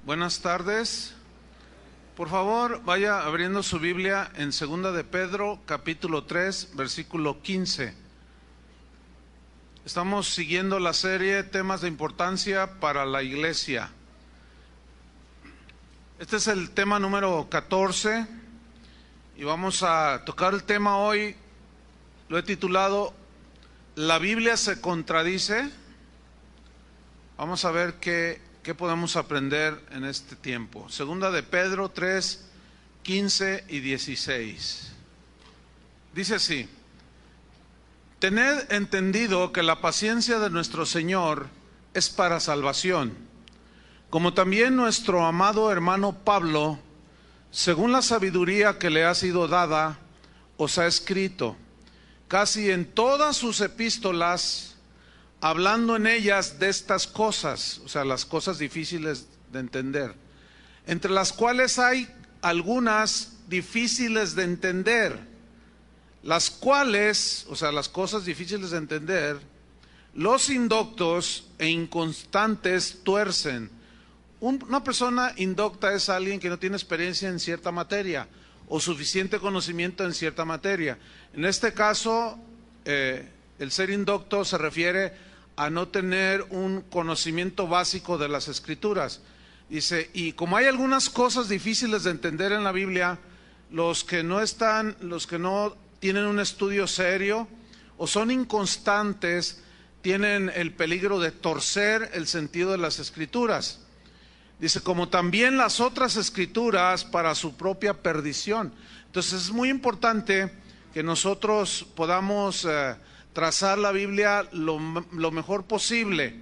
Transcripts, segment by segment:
Buenas tardes. Por favor, vaya abriendo su Biblia en 2 de Pedro, capítulo 3, versículo 15. Estamos siguiendo la serie Temas de Importancia para la Iglesia. Este es el tema número 14 y vamos a tocar el tema hoy. Lo he titulado ¿La Biblia se contradice? Vamos a ver qué podemos aprender en este tiempo. 2 de Pedro 3, 15 y 16. Dice así: Tened entendido que la paciencia de nuestro Señor es para salvación, como también nuestro amado hermano Pablo, según la sabiduría que le ha sido dada, os ha escrito, casi en todas sus epístolas, hablando en ellas de estas cosas, o sea, las cosas difíciles de entender, entre las cuales hay algunas difíciles de entender, las cuales, o sea, las cosas difíciles de entender, los indoctos e inconstantes tuercen. Una persona indocta es alguien que no tiene experiencia en cierta materia o suficiente conocimiento en cierta materia. En este caso, el ser indocto se refiere a no tener un conocimiento básico de las Escrituras. Dice, y como hay algunas cosas difíciles de entender en la Biblia, los que no tienen un estudio serio o son inconstantes, tienen el peligro de torcer el sentido de las Escrituras. Dice, como también las otras Escrituras para su propia perdición. Entonces es muy importante que nosotros podamos trazar la Biblia lo mejor posible.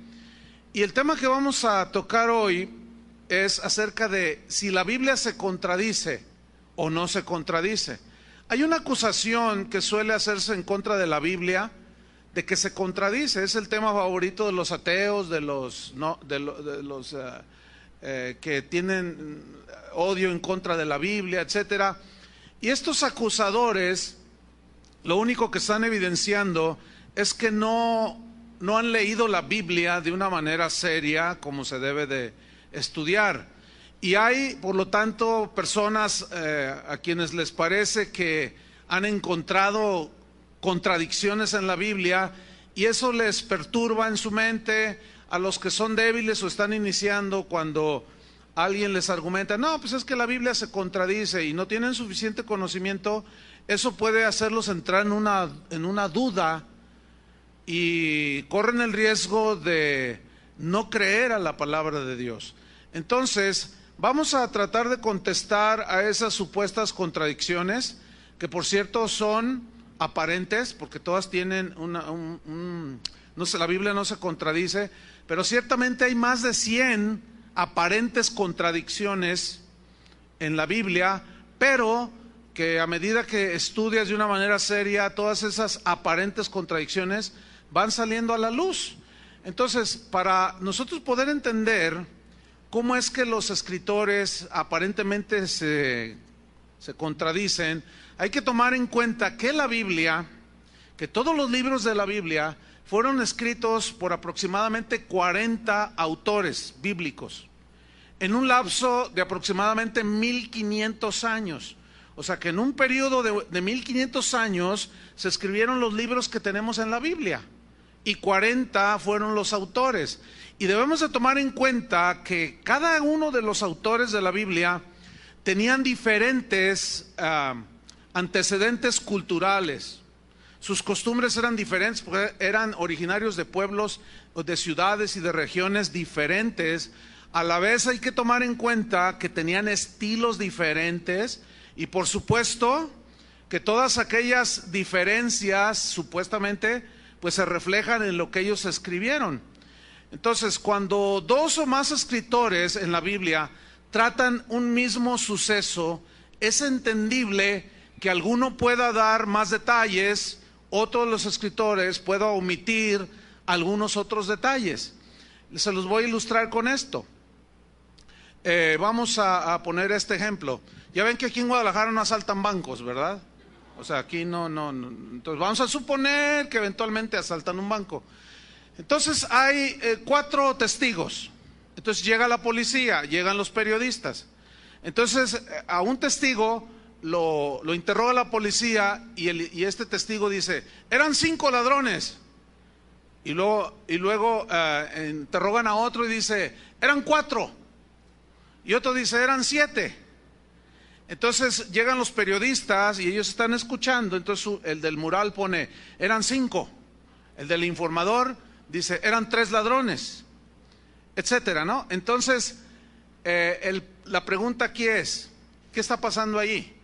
Y el tema que vamos a tocar hoy es acerca de si la Biblia se contradice o no se contradice. Hay una acusación que suele hacerse en contra de la Biblia de que se contradice. Es el tema favorito de los ateos, de los que tienen odio en contra de la Biblia, etcétera. Y estos acusadores lo único que están evidenciando es que no han leído la Biblia de una manera seria como se debe de estudiar. Y hay, por lo tanto, personas a quienes les parece que han encontrado contradicciones en la Biblia y eso les perturba en su mente. A los que son débiles o están iniciando, cuando alguien les argumenta, no, pues es que la Biblia se contradice y no tienen suficiente conocimiento, eso puede hacerlos entrar en una duda y corren el riesgo de no creer a la palabra de Dios. Entonces, vamos a tratar de contestar a esas supuestas contradicciones, que por cierto son aparentes, porque todas tienen no sé, la Biblia no se contradice, pero ciertamente hay más de 100 aparentes contradicciones en la Biblia, pero que a medida que estudias de una manera seria, todas esas aparentes contradicciones van saliendo a la luz. Entonces, para nosotros poder entender cómo es que los escritores aparentemente se contradicen, hay que tomar en cuenta que la Biblia, que todos los libros de la Biblia fueron escritos por aproximadamente 40 autores bíblicos, en un lapso de aproximadamente 1500 años. O sea que en un periodo de 1500 años se escribieron los libros que tenemos en la Biblia, y 40 fueron los autores. Y debemos de tomar en cuenta que cada uno de los autores de la Biblia tenían diferentes antecedentes culturales. Sus costumbres eran diferentes porque eran originarios de pueblos, de ciudades y de regiones diferentes. A la vez hay que tomar en cuenta que tenían estilos diferentes y por supuesto que todas aquellas diferencias supuestamente pues se reflejan en lo que ellos escribieron. Entonces, cuando dos o más escritores en la Biblia tratan un mismo suceso, es entendible que alguno pueda dar más detalles, otro de los escritores pueda omitir algunos otros detalles. Se los voy a ilustrar con esto. Vamos a poner este ejemplo. Ya ven que aquí en Guadalajara no asaltan bancos, ¿verdad? O sea, aquí no. Entonces vamos a suponer que eventualmente asaltan un banco. Entonces hay 4 testigos. Entonces llega la policía, llegan los periodistas. Entonces a un testigo lo interroga la policía y este testigo dice, eran 5 ladrones. Y luego interrogan a otro y dice, eran 4. Y otro dice, eran 7. Entonces llegan los periodistas y ellos están escuchando. Entonces el del mural pone, eran 5. El del informador dice, eran 3 ladrones, etcétera, ¿no? Entonces la pregunta aquí es, ¿qué está pasando ahí?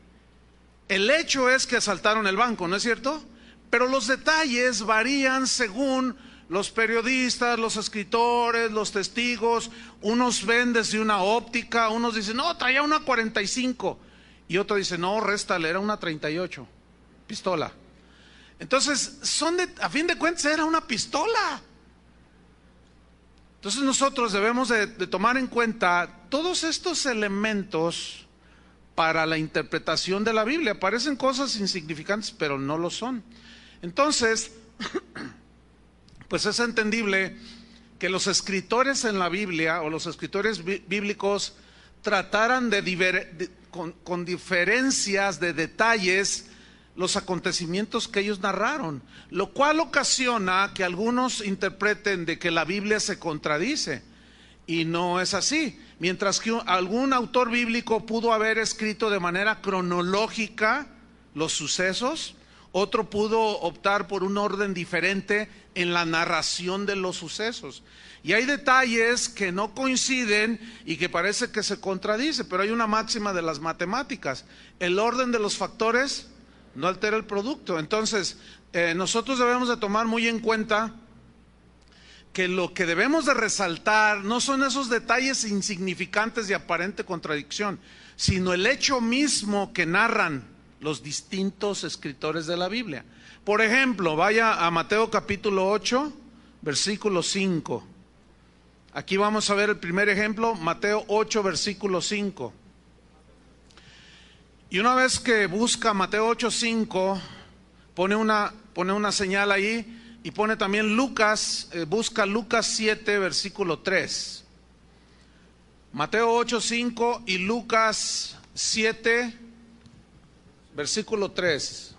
El hecho es que asaltaron el banco, ¿no es cierto? Pero los detalles varían según los periodistas, los escritores, los testigos. Unos ven desde una óptica, unos dicen, no, traía una 45. Y otro dice, no, réstale, era una 38, pistola. Entonces, a fin de cuentas era una pistola. Entonces nosotros debemos de tomar en cuenta todos estos elementos para la interpretación de la Biblia. Parecen cosas insignificantes, pero no lo son. Entonces, pues es entendible que los escritores en la Biblia o los escritores bíblicos trataran con diferencias de detalles los acontecimientos que ellos narraron, lo cual ocasiona que algunos interpreten de que la Biblia se contradice, y no es así. Mientras que algún autor bíblico pudo haber escrito de manera cronológica los sucesos, otro pudo optar por un orden diferente en la narración de los sucesos. Y hay detalles que no coinciden y que parece que se contradice, pero hay una máxima de las matemáticas: el orden de los factores no altera el producto. Entonces, nosotros debemos de tomar muy en cuenta que lo que debemos de resaltar no son esos detalles insignificantes de aparente contradicción, sino el hecho mismo que narran los distintos escritores de la Biblia. Por ejemplo, vaya a Mateo capítulo 8, versículo 5. Aquí vamos a ver el primer ejemplo, Mateo 8, versículo 5. Y una vez que busca Mateo 8, 5, pone una señal ahí. Y pone también Lucas, busca Lucas 7, versículo 3. Mateo 8, 5 y Lucas 7, versículo 3.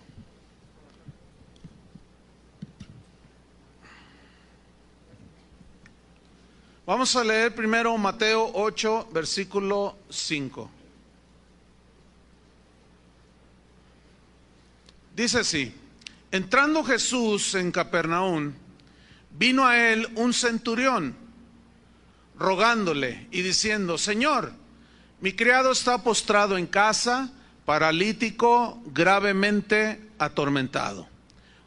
Vamos a leer primero Mateo 8, versículo 5. Dice así: entrando Jesús en Capernaum, vino a él un centurión, rogándole y diciendo: Señor, mi criado está postrado en casa, paralítico, gravemente atormentado.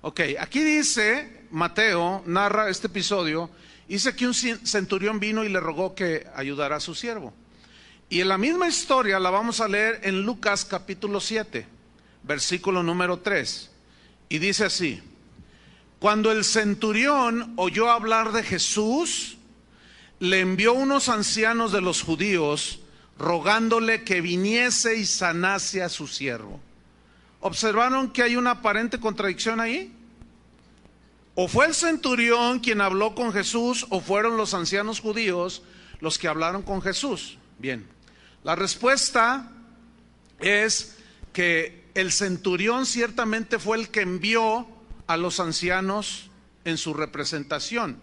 Ok, aquí dice, Mateo narra este episodio, dice que un centurión vino y le rogó que ayudara a su siervo. Y en la misma historia la vamos a leer en Lucas capítulo 7, versículo número 3. Y dice así: cuando el centurión oyó hablar de Jesús, le envió unos ancianos de los judíos rogándole que viniese y sanase a su siervo. ¿Observaron que hay una aparente contradicción ahí? O fue el centurión quien habló con Jesús, o fueron los ancianos judíos los que hablaron con Jesús. Bien, la respuesta es que el centurión ciertamente fue el que envió a los ancianos en su representación.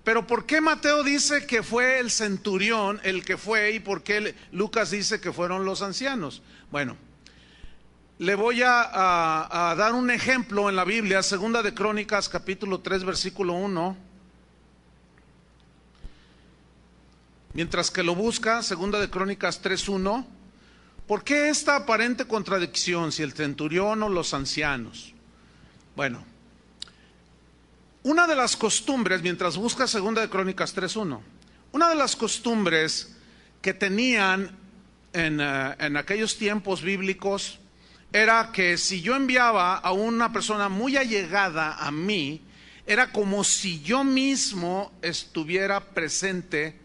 Pero ¿por qué Mateo dice que fue el centurión el que fue y por qué Lucas dice que fueron los ancianos? Bueno, le voy a dar un ejemplo en la Biblia, Segunda de Crónicas capítulo 3 versículo 1. Mientras que lo busca, Segunda de Crónicas 3:1. ¿Por qué esta aparente contradicción, si el centurión o los ancianos? Bueno, una de las costumbres, mientras busca Segunda de Crónicas 3:1, una de las costumbres que tenían en aquellos tiempos bíblicos era que si yo enviaba a una persona muy allegada a mí, era como si yo mismo estuviera presente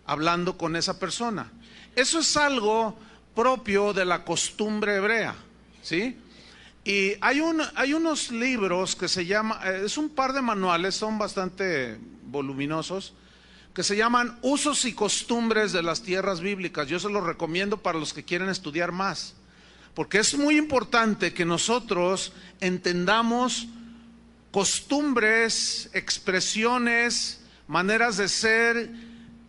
hablando con esa persona. Eso es algo propio de la costumbre hebrea, ¿sí? Y hay unos libros que se llama, es un par de manuales, son bastante voluminosos, que se llaman Usos y Costumbres de las Tierras Bíblicas. Yo se los recomiendo para los que quieren estudiar más, porque es muy importante que nosotros entendamos costumbres, expresiones, maneras de ser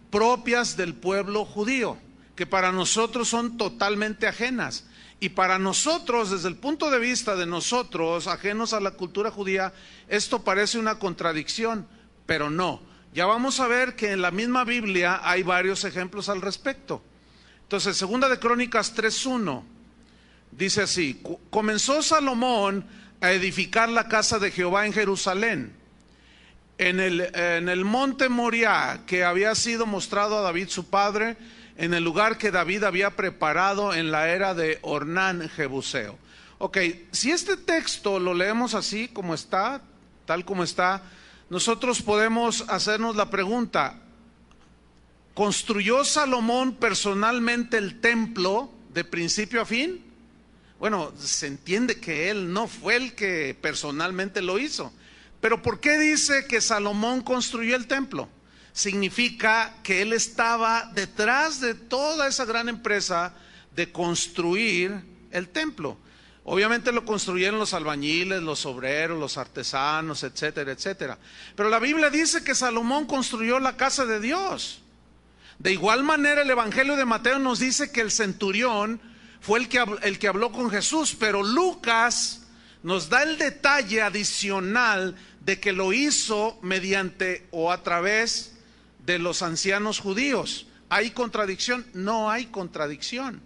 propias del pueblo judío, que para nosotros son totalmente ajenas. Y para nosotros, desde el punto de vista de nosotros, ajenos a la cultura judía, esto parece una contradicción, pero no. Ya vamos a ver que en la misma Biblia hay varios ejemplos al respecto. Entonces, Segunda de Crónicas 3:1 dice así: comenzó Salomón a edificar la casa de Jehová en Jerusalén, en el monte Moriah, que había sido mostrado a David su padre, en el lugar que David había preparado en la era de Ornán Jebuseo. Ok, si este texto lo leemos así como está, tal como está, nosotros podemos hacernos la pregunta: ¿construyó Salomón personalmente el templo de principio a fin? Bueno, se entiende que él no fue el que personalmente lo hizo, pero ¿por qué dice que Salomón construyó el templo? Significa que él estaba detrás de toda esa gran empresa de construir el templo. Obviamente lo construyeron los albañiles, los obreros, los artesanos, etcétera, etcétera. Pero la Biblia dice que Salomón construyó la casa de Dios. De igual manera, el Evangelio de Mateo nos dice que el centurión fue el que habló con Jesús, pero Lucas nos da el detalle adicional de que lo hizo mediante o a través de los ancianos judíos. ¿Hay contradicción? No hay contradicción.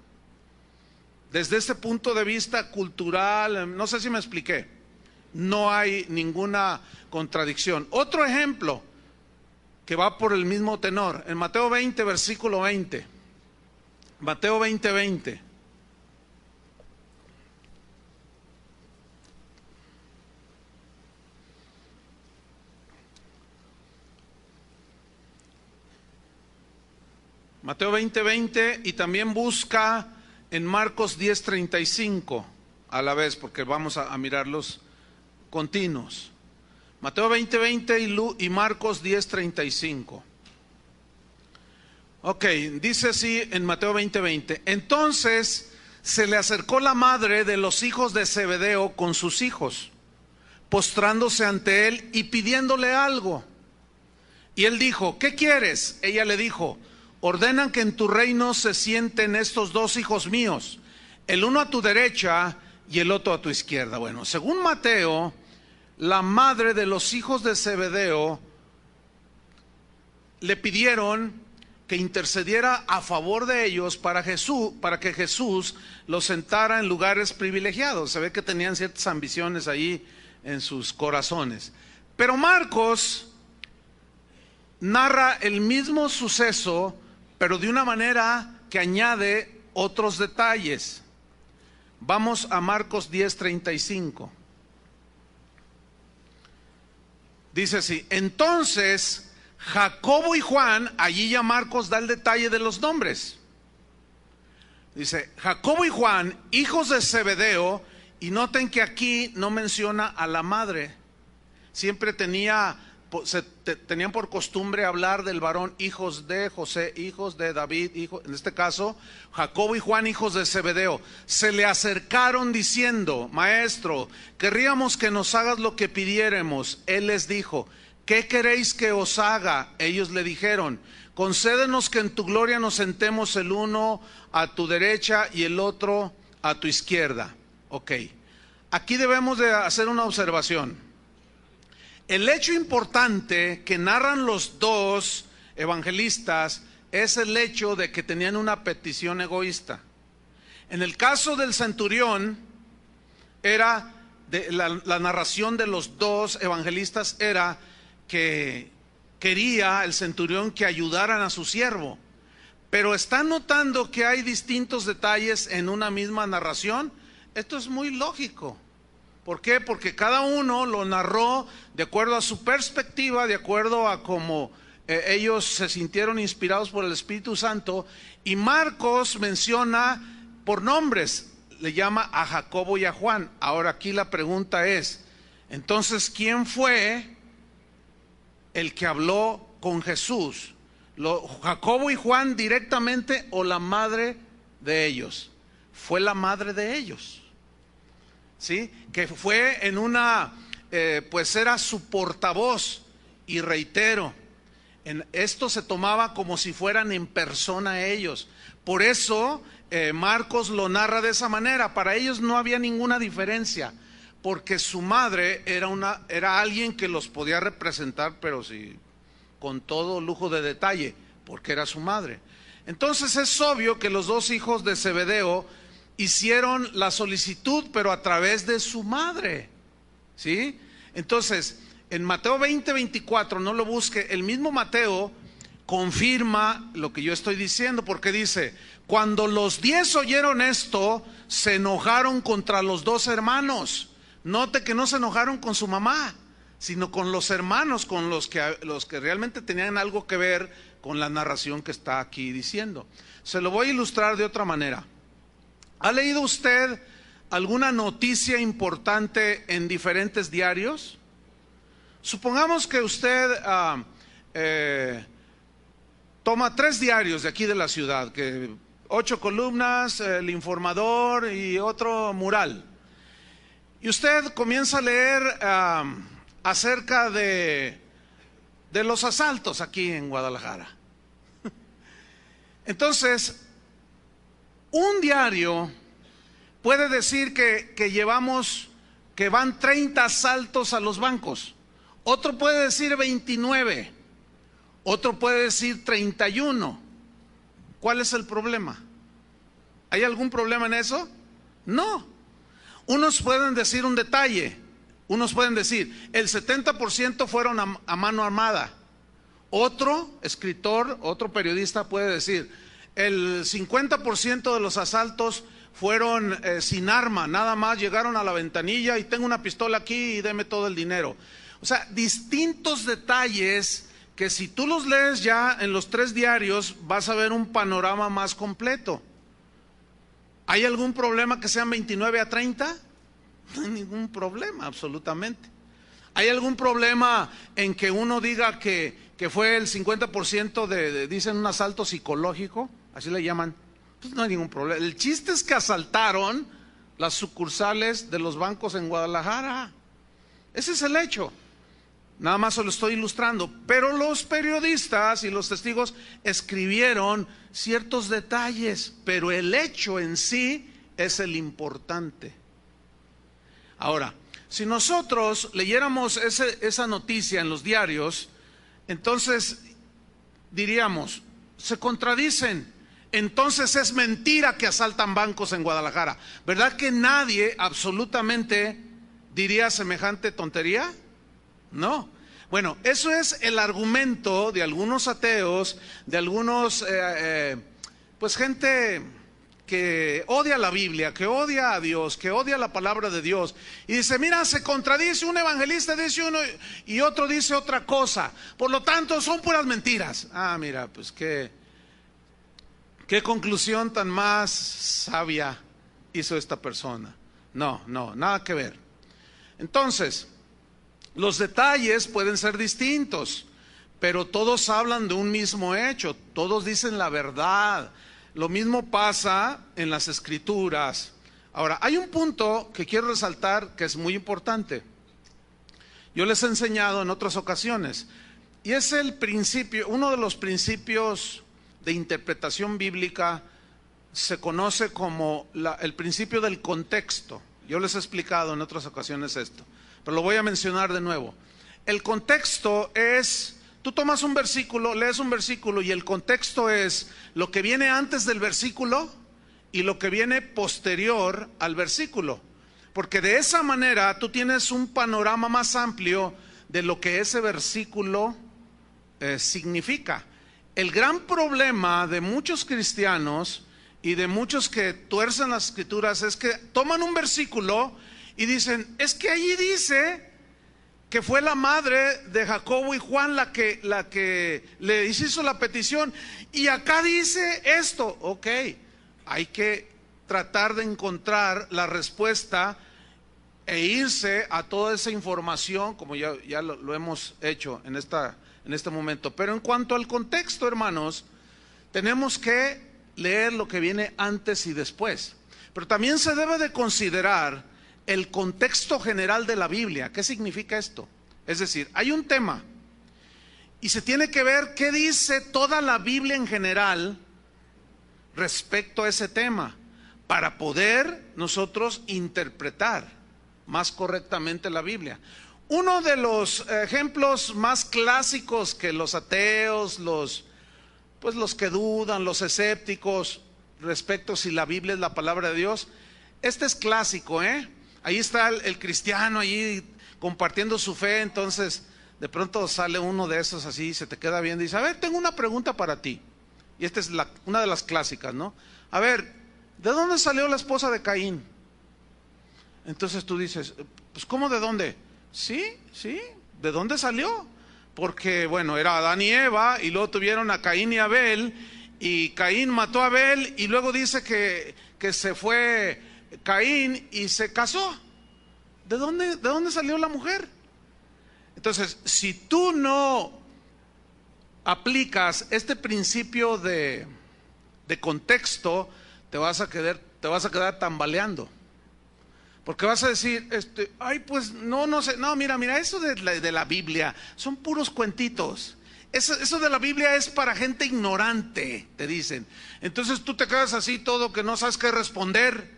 Desde este punto de vista cultural, no sé si me expliqué, no hay ninguna contradicción. Otro ejemplo que va por el mismo tenor, en Mateo 20, versículo 20. Mateo 20, 20. Mateo 20, 20, y también busca en Marcos 10, 35 a la vez, porque vamos a mirarlos continuos. Mateo 20, 20 y Marcos 10, 35. Ok, dice así en Mateo 20, 20. Entonces se le acercó la madre de los hijos de Zebedeo con sus hijos, postrándose ante él y pidiéndole algo. Y él dijo: ¿qué quieres? Ella le dijo: ordenan que en tu reino se sienten estos dos hijos míos, el uno a tu derecha y el otro a tu izquierda. Bueno, según Mateo, la madre de los hijos de Zebedeo le pidieron que intercediera a favor de ellos para que Jesús los sentara en lugares privilegiados. Se ve que tenían ciertas ambiciones ahí en sus corazones. Pero Marcos narra el mismo suceso, pero de una manera que añade otros detalles. Vamos a Marcos 10, 35. Dice así: entonces Jacobo y Juan, allí ya Marcos da el detalle de los nombres. Dice: Jacobo y Juan, hijos de Zebedeo, y noten que aquí no menciona a la madre. Siempre tenían por costumbre hablar del varón, hijos de José, hijos de David, en este caso Jacobo y Juan, hijos de Zebedeo. Se le acercaron diciendo: maestro, querríamos que nos hagas lo que pidiéremos. Él les dijo: ¿qué queréis que os haga? Ellos le dijeron: concédenos que en tu gloria nos sentemos el uno a tu derecha y el otro a tu izquierda. Ok, aquí debemos de hacer una observación. El hecho importante que narran los dos evangelistas es el hecho de que tenían una petición egoísta. En el caso del centurión, era la narración de los dos evangelistas era que quería el centurión que ayudaran a su siervo. Pero están notando que hay distintos detalles en una misma narración. Esto es muy lógico. ¿Por qué? Porque cada uno lo narró de acuerdo a su perspectiva, de acuerdo a cómo ellos se sintieron inspirados por el Espíritu Santo. Y Marcos menciona por nombres, le llama a Jacobo y a Juan. Ahora aquí la pregunta es, entonces, ¿quién fue el que habló con Jesús? Jacobo y Juan directamente o la madre de ellos? Fue la madre de ellos, ¿sí? Que fue en una, pues era su portavoz. Y reitero, esto se tomaba como si fueran en persona ellos. Por eso Marcos lo narra de esa manera. Para ellos no había ninguna diferencia, porque su madre era alguien que los podía representar, pero sí, con todo lujo de detalle, porque era su madre. Entonces es obvio que los dos hijos de Zebedeo hicieron la solicitud, pero a través de su madre, ¿sí? Entonces, en Mateo 20:24, no lo busque, el mismo Mateo confirma lo que yo estoy diciendo, porque dice: cuando los 10 oyeron esto, se enojaron contra los dos hermanos. Note que no se enojaron con su mamá, sino con los hermanos, con los que realmente tenían algo que ver con la narración que está aquí diciendo. Se lo voy a ilustrar de otra manera. ¿Ha leído usted alguna noticia importante en diferentes diarios? Supongamos que usted toma 3 diarios de aquí de la ciudad, que 8 columnas, El Informador y otro mural. Y usted comienza a leer acerca de los asaltos aquí en Guadalajara. Entonces, un diario puede decir que van 30 asaltos a los bancos. Otro puede decir 29, otro puede decir 31. ¿Cuál es el problema? ¿Hay algún problema en eso? No. Unos pueden decir un detalle, unos pueden decir el 70% fueron a mano armada. Otro escritor, otro periodista puede decir el 50% de los asaltos fueron sin arma, nada más llegaron a la ventanilla y tengo una pistola aquí y deme todo el dinero. O sea, distintos detalles que si tú los lees ya en los 3 diarios vas a ver un panorama más completo. ¿Hay algún problema que sean 29 a 30? No hay ningún problema, absolutamente. ¿Hay algún problema en que uno diga que fue el 50% dicen un asalto psicológico? Así le llaman. Pues no hay ningún problema. El chiste es que asaltaron las sucursales de los bancos en Guadalajara. Ese es el hecho. Nada más se lo estoy ilustrando. Pero los periodistas y los testigos escribieron ciertos detalles, pero el hecho en sí es el importante. Ahora, si nosotros leyéramos esa noticia en los diarios, entonces diríamos, se contradicen. Entonces es mentira que asaltan bancos en Guadalajara. ¿Verdad que nadie absolutamente diría semejante tontería? No. Bueno, eso es el argumento de algunos ateos, de algunos, pues gente que odia la Biblia, que odia a Dios, que odia la palabra de Dios. Y dice, mira, se contradice, un evangelista dice uno y otro dice otra cosa. Por lo tanto, son puras mentiras. Ah, mira, pues qué conclusión tan más sabia hizo esta persona. No, nada que ver. Entonces, los detalles pueden ser distintos, pero todos hablan de un mismo hecho, todos dicen la verdad. Lo mismo pasa en las Escrituras. Ahora, hay un punto que quiero resaltar que es muy importante. Yo les he enseñado en otras ocasiones, y es el principio, uno de los principios de interpretación bíblica se conoce como el principio del contexto. Yo les he explicado en otras ocasiones esto, pero lo voy a mencionar de nuevo. El contexto es, tú tomas un versículo, lees un versículo y el contexto es lo que viene antes del versículo y lo que viene posterior al versículo. Porque de esa manera tú tienes un panorama más amplio de lo que ese versículo significa. El gran problema de muchos cristianos y de muchos que tuercen las Escrituras es que toman un versículo y dicen, es que allí dice que fue la madre de Jacobo y Juan la que le hizo la petición, y acá dice esto. Ok, hay que tratar de encontrar la respuesta e irse a toda esa información, como ya lo hemos hecho en esta en este momento. Pero en cuanto al contexto, hermanos, tenemos que leer lo que viene antes y después. Pero también se debe de considerar el contexto general de la Biblia. ¿Qué significa esto? Es decir, hay un tema y se tiene que ver qué dice toda la Biblia en general respecto a ese tema, para poder nosotros interpretar más correctamente la Biblia. Uno de los ejemplos más clásicos que los ateos, los que dudan, los escépticos respecto si la Biblia es la palabra de Dios, este es clásico, ahí está el cristiano allí compartiendo su fe. Entonces de pronto sale uno de esos así, se te queda viendo y dice: a ver, tengo una pregunta para ti. Y esta es una de las clásicas, ¿no? A ver, ¿de dónde salió la esposa de Caín? Entonces tú dices: pues ¿cómo de dónde? Sí, ¿de dónde salió? Porque bueno, era Adán y Eva, y luego tuvieron a Caín y Abel, y Caín mató a Abel, y luego dice que se fue Caín y se casó. ¿De dónde salió la mujer? Entonces, si tú no aplicas este principio de contexto, te vas a quedar tambaleando. Porque vas a decir, ay, pues no sé, no, mira, eso de la Biblia son puros cuentitos. Eso de la Biblia es para gente ignorante, te dicen. Entonces tú te quedas así todo que no sabes qué responder,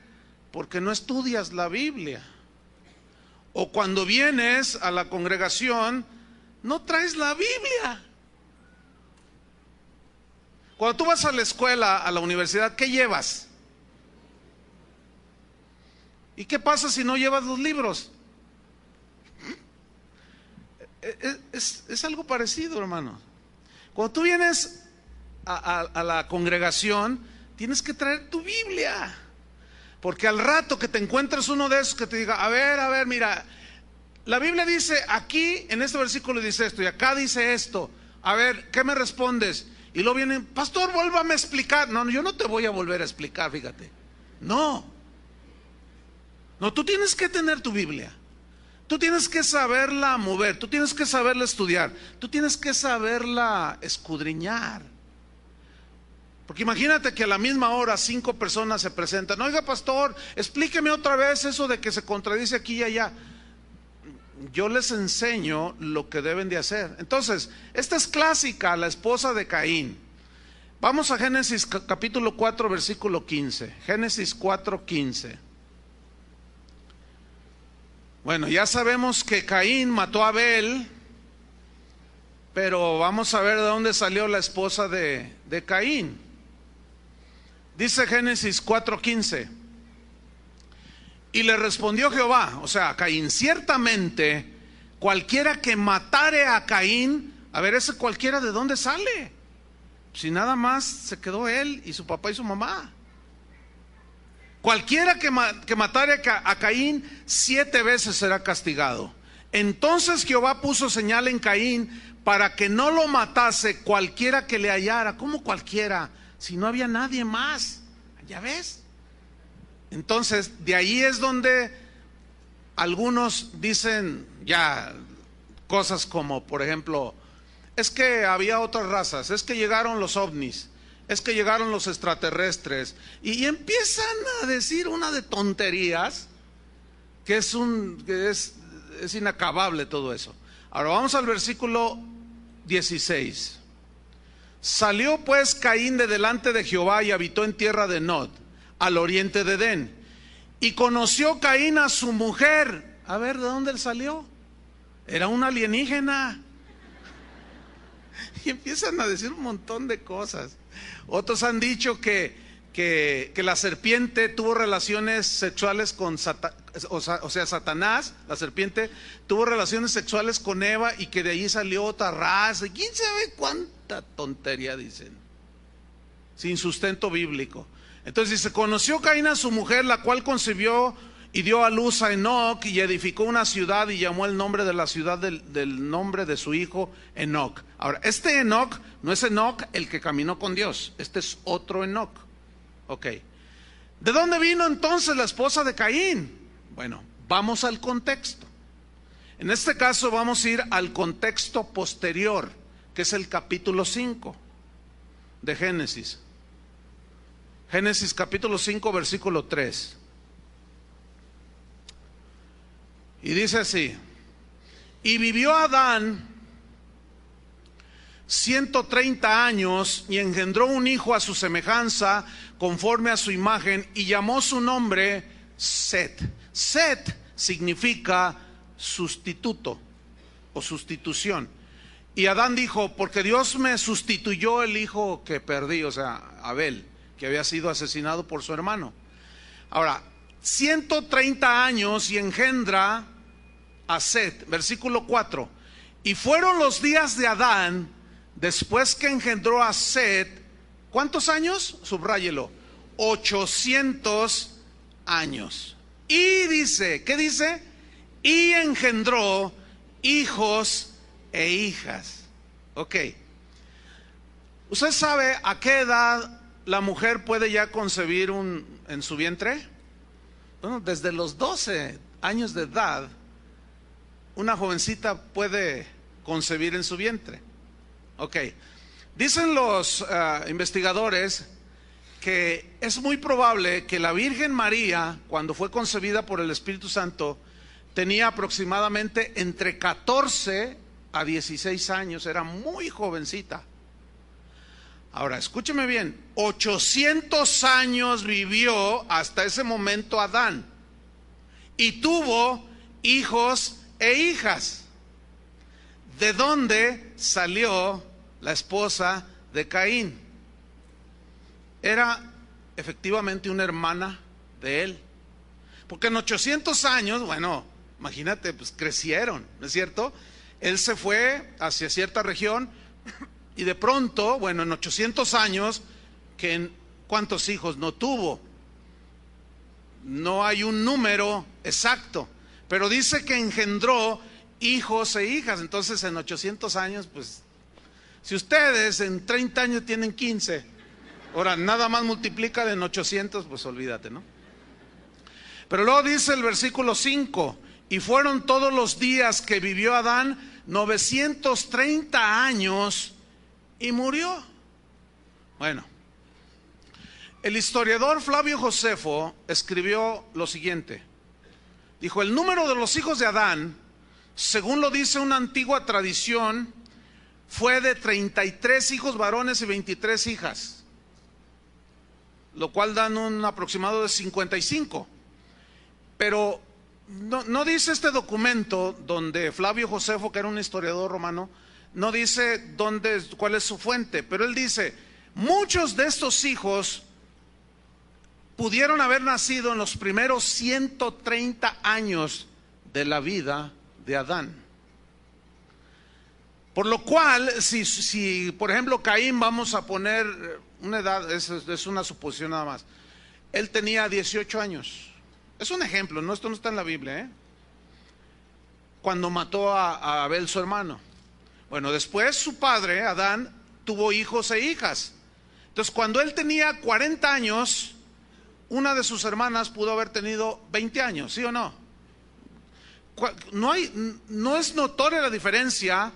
porque no estudias la Biblia. O cuando vienes a la congregación, no traes la Biblia. Cuando tú vas a la escuela, a la universidad, ¿qué llevas? ¿Y qué pasa si no llevas los libros? Es algo parecido, hermano. Cuando tú vienes a la congregación, tienes que traer tu Biblia. Porque al rato que te encuentres uno de esos que te diga: a ver, mira, la Biblia dice aquí, en este versículo dice esto, y acá dice esto. A ver, ¿qué me respondes? Y luego vienen: pastor, vuélvame a explicar. No, yo no te voy a volver a explicar, fíjate. No, tú tienes que tener tu Biblia. Tú tienes que saberla mover, tú tienes que saberla estudiar, tú tienes que saberla escudriñar. Porque imagínate que a la misma hora 5 personas se presentan: oiga, pastor, explíqueme otra vez eso de que se contradice aquí y allá. Yo les enseño lo que deben de hacer. Entonces, esta es clásica, la esposa de Caín. Vamos a Génesis capítulo 4, versículo 15. Génesis 4, 15. Bueno, ya sabemos que Caín mató a Abel, pero vamos a ver de dónde salió la esposa de Caín. Dice Génesis 4:15: y le respondió Jehová, o sea, a Caín: ciertamente cualquiera que matare a Caín. A ver, ese cualquiera, ¿de dónde sale? Si nada más se quedó él y su papá y su mamá. Cualquiera que matare a Caín 7 veces será castigado. Entonces Jehová puso señal en Caín para que no lo matase cualquiera que le hallara. ¿Cómo cualquiera? Si no había nadie más. ¿Ya ves? Entonces de ahí es donde algunos dicen ya cosas como, por ejemplo, es que había otras razas, es que llegaron los ovnis, es que llegaron los extraterrestres, y empiezan a decir una de tonterías que es inacabable todo eso. Ahora vamos al versículo 16. Salió pues Caín de delante de Jehová y habitó en tierra de Nod, al oriente de Edén. Y conoció Caín a su mujer. A ver, ¿de dónde él salió? Era un alienígena. Y empiezan a decir un montón de cosas. Otros han dicho que la serpiente tuvo relaciones sexuales con Satanás, la serpiente tuvo relaciones sexuales con Eva y que de allí salió otra raza. ¿Quién sabe cuánta tontería dicen? Sin sustento bíblico. Entonces dice: conoció Caín a su mujer, la cual concibió y dio a luz a Enoc, y edificó una ciudad y llamó el nombre de la ciudad del nombre de su hijo Enoc. Ahora, este Enoc no es Enoc el que caminó con Dios, este es otro Enoc. Ok. ¿De dónde vino entonces la esposa de Caín? Bueno, vamos al contexto. En este caso vamos a ir al contexto posterior. que es el capítulo 5 de Génesis. Génesis capítulo 5, versículo 3. Y dice así: y vivió Adán 130 años y engendró un hijo a su semejanza, conforme a su imagen, y llamó su nombre Set. Set significa sustituto o sustitución. Y Adán dijo: porque Dios me sustituyó el hijo que perdí, o sea, Abel, que había sido asesinado por su hermano. Ahora, 130 años y engendra a Set. Versículo 4. Y fueron los días de Adán después que engendró a Set. ¿Cuántos años? Subráyelo. 800 años. Y dice, ¿qué dice? Y engendró hijos e hijas. Ok. ¿Usted sabe a qué edad la mujer puede ya concebir en su vientre? Bueno, desde los 12 años de edad, una jovencita puede concebir en su vientre. Ok. Dicen los investigadores que es muy probable que la Virgen María, cuando fue concebida por el Espíritu Santo, tenía aproximadamente entre 14 a 16 años, era muy jovencita. Ahora, escúcheme bien, 800 años vivió hasta ese momento Adán y tuvo hijos e hijas. ¿De dónde salió la esposa de Caín? Era efectivamente una hermana de él. Porque en 800 años, bueno, imagínate, pues crecieron, ¿no es cierto? Él se fue hacia cierta región y de pronto, bueno, en 800 años, ¿cuántos hijos no tuvo? No hay un número exacto, pero dice que engendró hijos e hijas. Entonces en 800 años, pues, si ustedes en 30 años tienen 15, ahora nada más multiplica en 800, pues olvídate, ¿no? Pero luego dice el versículo 5, y fueron todos los días que vivió Adán 930 años y murió. Bueno, el historiador Flavio Josefo escribió lo siguiente. Dijo: el número de los hijos de Adán, según lo dice una antigua tradición, fue de 33 hijos varones y 23 hijas, lo cual dan un aproximado de 55. Pero no dice este documento donde Flavio Josefo, que era un historiador romano, no dice cuál es su fuente, pero él dice: muchos de estos hijos pudieron haber nacido en los primeros 130 años de la vida de Adán. Por lo cual, si por ejemplo Caín, vamos a poner una edad, es una suposición nada más, él tenía 18 años. Es un ejemplo, no, esto no está en la Biblia, cuando mató a Abel, su hermano. Bueno, después su padre, Adán, tuvo hijos e hijas. Entonces, cuando él tenía 40 años, una de sus hermanas pudo haber tenido 20 años, ¿sí o no? No es notoria la diferencia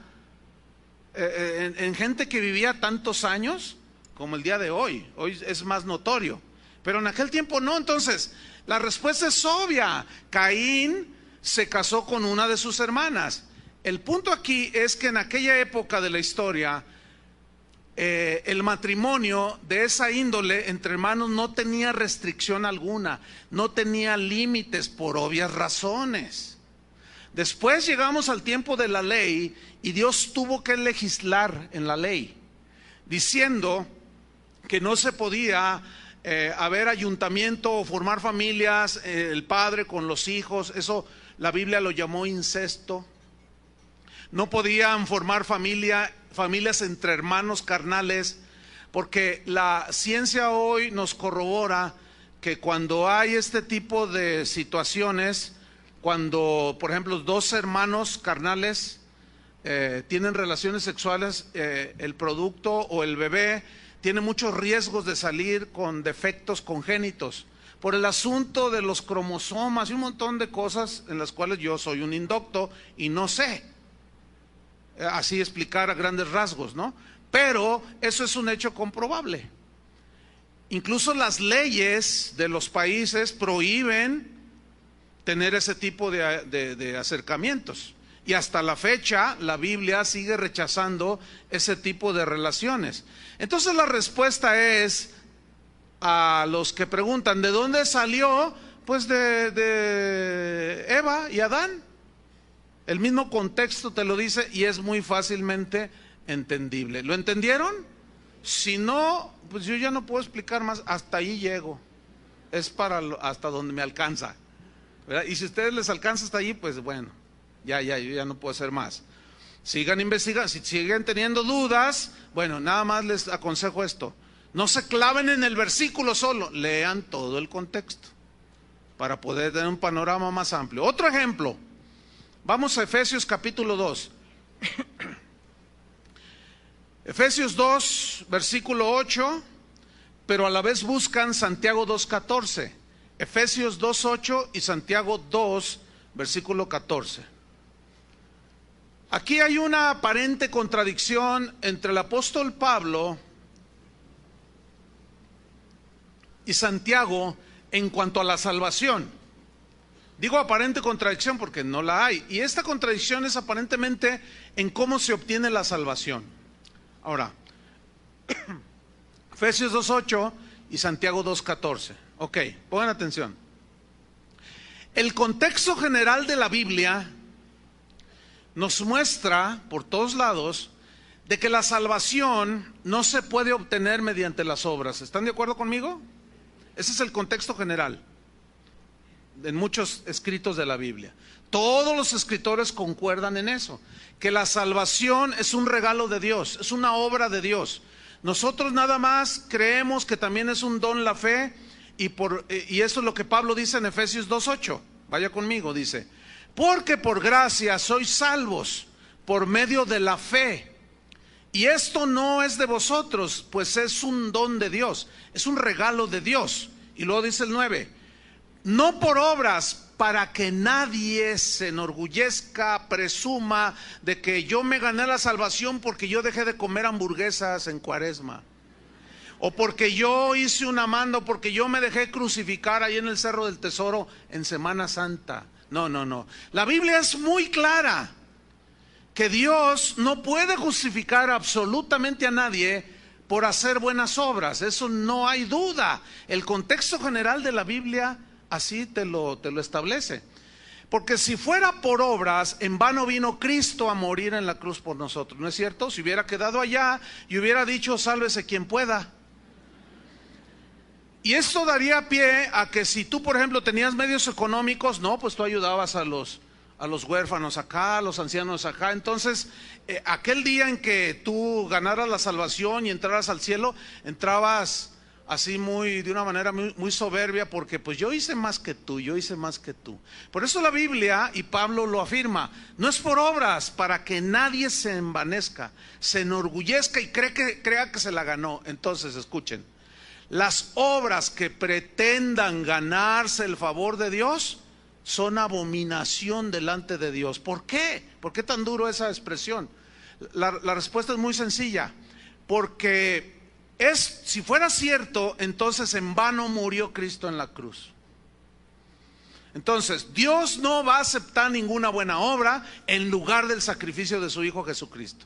en gente que vivía tantos años como el día de hoy. Hoy es más notorio, pero en aquel tiempo no. Entonces, la respuesta es obvia. Caín se casó con una de sus hermanas. El punto aquí es que en aquella época de la historia, el matrimonio de esa índole entre hermanos no tenía restricción alguna, no tenía límites por obvias razones. Después llegamos al tiempo de la ley y Dios tuvo que legislar en la ley, diciendo que no se podía haber ayuntamiento o formar familias, el padre con los hijos. Eso la Biblia lo llamó incesto. No podían formar familias entre hermanos carnales, porque la ciencia hoy nos corrobora que cuando hay este tipo de situaciones, cuando por ejemplo dos hermanos carnales tienen relaciones sexuales, el producto o el bebé tiene muchos riesgos de salir con defectos congénitos por el asunto de los cromosomas y un montón de cosas en las cuales yo soy un indocto y no sé. así explicar a grandes rasgos, ¿no? Pero eso es un hecho comprobable. Incluso las leyes de los países prohíben tener ese tipo de acercamientos. Y hasta la fecha la Biblia sigue rechazando ese tipo de relaciones. Entonces la respuesta es, a los que preguntan, ¿de dónde salió? Pues de Eva y Adán. El mismo contexto te lo dice y es muy fácilmente entendible. ¿Lo entendieron? Si no, pues yo ya no puedo explicar más, hasta ahí llego. Es hasta donde me alcanza, ¿verdad? Y si a ustedes les alcanza hasta allí, pues bueno, yo ya no puedo hacer más. Sigan investigando, si siguen teniendo dudas, bueno, nada más les aconsejo esto: no se claven en el versículo solo, lean todo el contexto para poder tener un panorama más amplio. Otro ejemplo, vamos a Efesios capítulo 2. Efesios 2, versículo 8, pero a la vez buscan Santiago 2:14. Efesios 2:8 y Santiago 2, versículo 14. Aquí hay una aparente contradicción entre el apóstol Pablo y Santiago en cuanto a la salvación. Digo aparente contradicción porque no la hay. Y esta contradicción es aparentemente en cómo se obtiene la salvación. Ahora, Efesios 2:8 y Santiago 2:14. Ok, pongan atención. El contexto general de la Biblia nos muestra por todos lados de que la salvación no se puede obtener mediante las obras. ¿Están de acuerdo conmigo? Ese es el contexto general en muchos escritos de la Biblia. Todos los escritores concuerdan en eso, que la salvación es un regalo de Dios, es una obra de Dios. Nosotros nada más creemos que también es un don la fe, y eso es lo que Pablo dice en Efesios 2:8. Vaya conmigo, dice: porque por gracia sois salvos por medio de la fe, y esto no es de vosotros, pues es un don de Dios, es un regalo de Dios. Y luego dice el 9: no por obras, para que nadie se enorgullezca, presuma de que yo me gané la salvación porque yo dejé de comer hamburguesas en Cuaresma, o porque yo hice una manda, o porque yo me dejé crucificar ahí en el Cerro del Tesoro en Semana Santa. No. La Biblia es muy clara que Dios no puede justificar absolutamente a nadie por hacer buenas obras. Eso no hay duda. El contexto general de la Biblia así te lo establece. Porque si fuera por obras, en vano vino Cristo a morir en la cruz por nosotros, ¿no es cierto? Si hubiera quedado allá y hubiera dicho: sálvese quien pueda. Y esto daría pie a que si tú, por ejemplo, tenías medios económicos, no, pues tú ayudabas a los huérfanos acá, a los ancianos acá. Entonces, aquel día en que tú ganaras la salvación y entraras al cielo, entrabas así de una manera muy soberbia, porque pues yo hice más que tú, yo hice más que tú. Por eso la Biblia, y Pablo lo afirma, no es por obras, para que nadie se envanezca, se enorgullezca y crea que se la ganó. Entonces, escuchen, las obras que pretendan ganarse el favor de Dios son abominación delante de Dios. ¿Por qué? ¿Por qué tan duro esa expresión? La respuesta es muy sencilla: porque si fuera cierto, entonces en vano murió Cristo en la cruz. Entonces, Dios no va a aceptar ninguna buena obra en lugar del sacrificio de su Hijo Jesucristo.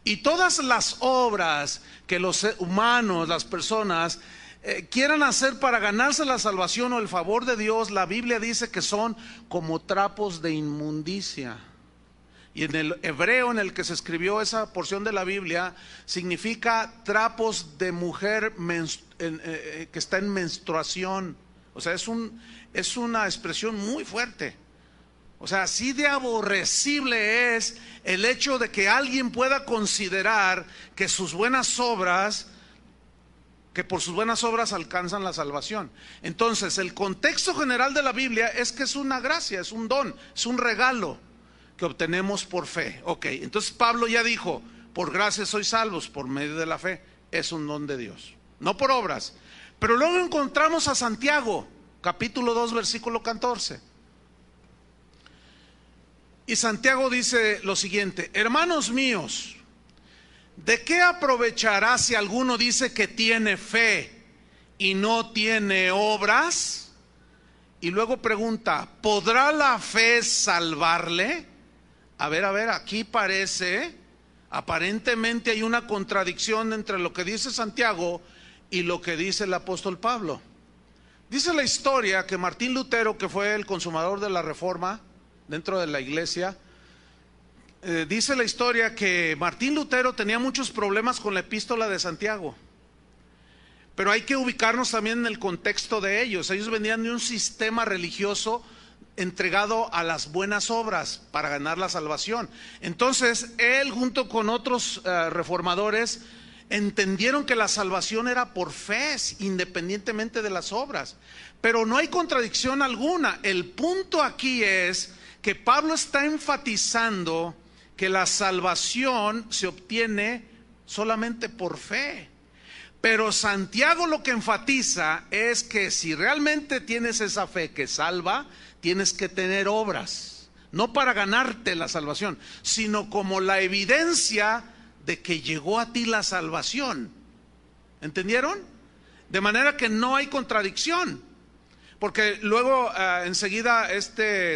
Y todas las obras que los humanos, las personas, quieran hacer para ganarse la salvación o el favor de Dios, la Biblia dice que son como trapos de inmundicia. Y en el hebreo en el que se escribió esa porción de la Biblia, significa trapos de mujer que está en menstruación. O sea, es una expresión muy fuerte. O sea, así de aborrecible es el hecho de que alguien pueda considerar que por sus buenas obras alcanzan la salvación. Entonces, el contexto general de la Biblia es que es una gracia, es un don, es un regalo que obtenemos por fe. Ok, entonces Pablo ya dijo: por gracia sois salvos por medio de la fe. Es un don de Dios, no por obras. Pero luego encontramos a Santiago, capítulo 2, versículo 14. Y Santiago dice lo siguiente: hermanos míos, ¿de qué aprovechará si alguno dice que tiene fe y no tiene obras? Y luego pregunta, ¿podrá la fe salvarle? A ver, aquí aparentemente hay una contradicción entre lo que dice Santiago y lo que dice el apóstol Pablo. Dice la historia que Martín Lutero, que fue el consumador de la Reforma dentro de la iglesia, dice la historia que Martín Lutero tenía muchos problemas con la epístola de Santiago. Pero hay que ubicarnos también en el contexto de ellos. Ellos venían de un sistema religioso entregado a las buenas obras para ganar la salvación. Entonces él, junto con otros reformadores, entendieron que la salvación era por fe, independientemente de las obras. Pero no hay contradicción alguna. El punto aquí es que Pablo está enfatizando que la salvación se obtiene solamente por fe. Pero Santiago lo que enfatiza es que si realmente tienes esa fe que salva, tienes que tener obras, no para ganarte la salvación, sino como la evidencia de que llegó a ti la salvación. ¿Entendieron? De manera que no hay contradicción. Porque luego enseguida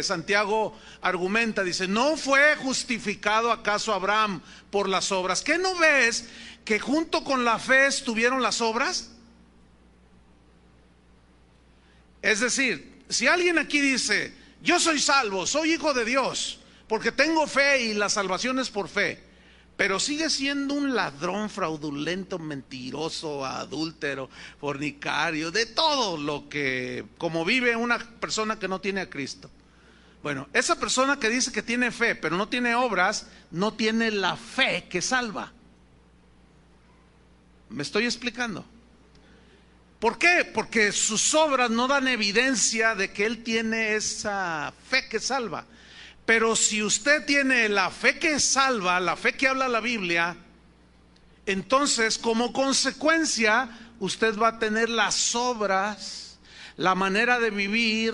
Santiago argumenta, dice, ¿no fue justificado acaso Abraham por las obras? ¿Qué no ves que junto con la fe estuvieron las obras? Es decir, si alguien aquí dice, yo soy salvo, soy hijo de Dios, porque tengo fe y la salvación es por fe, pero sigue siendo un ladrón, fraudulento, mentiroso, adúltero, fornicario, de todo lo que, como vive una persona que no tiene a Cristo. Bueno, esa persona que dice que tiene fe, pero no tiene obras, no tiene la fe que salva. ¿Me estoy explicando? ¿Por qué? Porque sus obras no dan evidencia de que él tiene esa fe que salva. Pero si usted tiene la fe que salva, la fe que habla la Biblia, entonces como consecuencia usted va a tener las obras, la manera de vivir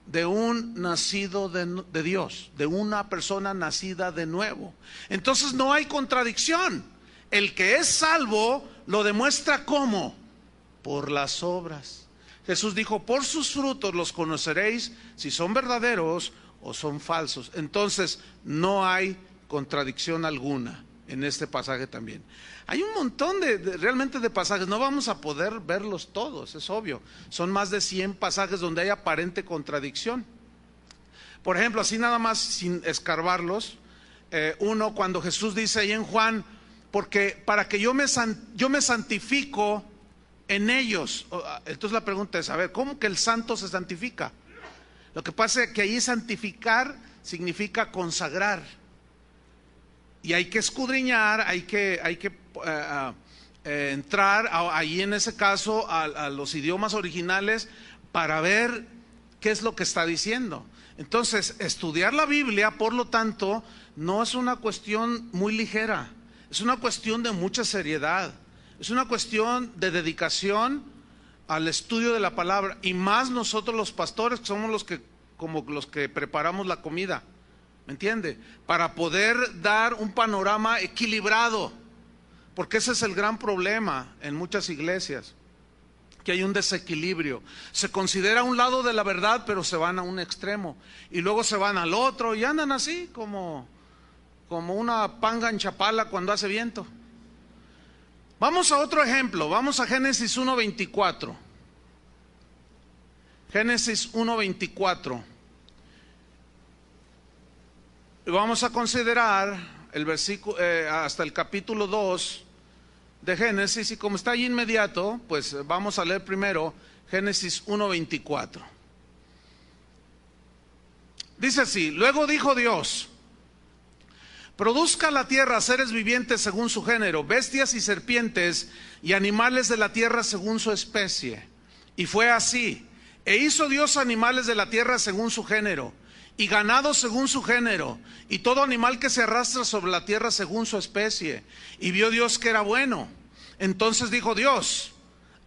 de un nacido de Dios, de una persona nacida de nuevo. Entonces no hay contradicción. El que es salvo lo demuestra ¿cómo? Por las obras. Jesús dijo, por sus frutos los conoceréis si son verdaderos o son falsos. Entonces no hay contradicción alguna en este pasaje también. Hay un montón realmente de pasajes, no vamos a poder verlos todos, es obvio. Son más de 100 pasajes donde hay aparente contradicción. Por ejemplo, así nada más sin escarbarlos, uno cuando Jesús dice ahí en Juan, porque para que yo me santifico en ellos. Entonces la pregunta es, a ver, ¿cómo que el santo se santifica? Lo que pasa es que ahí santificar significa consagrar. Y hay que escudriñar, hay que entrar ahí en ese caso a los idiomas originales para ver qué es lo que está diciendo. Entonces, estudiar la Biblia, por lo tanto, no es una cuestión muy ligera. Es una cuestión de mucha seriedad. Es una cuestión de dedicación al estudio de la palabra, y más nosotros los pastores, que somos como los que preparamos la comida, ¿me entiende? Para poder dar un panorama equilibrado, porque ese es el gran problema en muchas iglesias, que hay un desequilibrio. Se considera un lado de la verdad, pero se van a un extremo, y luego se van al otro, y andan así como una panga en Chapala cuando hace viento. Vamos a otro ejemplo, vamos a Génesis 1:24. Génesis 1:24. Vamos a considerar el versículo hasta el capítulo 2 de Génesis, y como está ahí inmediato, pues vamos a leer primero Génesis 1:24. Dice así: luego dijo Dios, produzca la tierra seres vivientes según su género, bestias y serpientes, y animales de la tierra según su especie. Y fue así. E hizo Dios animales de la tierra según su género, y ganado según su género, y todo animal que se arrastra sobre la tierra según su especie. Y vio Dios que era bueno. Entonces dijo Dios,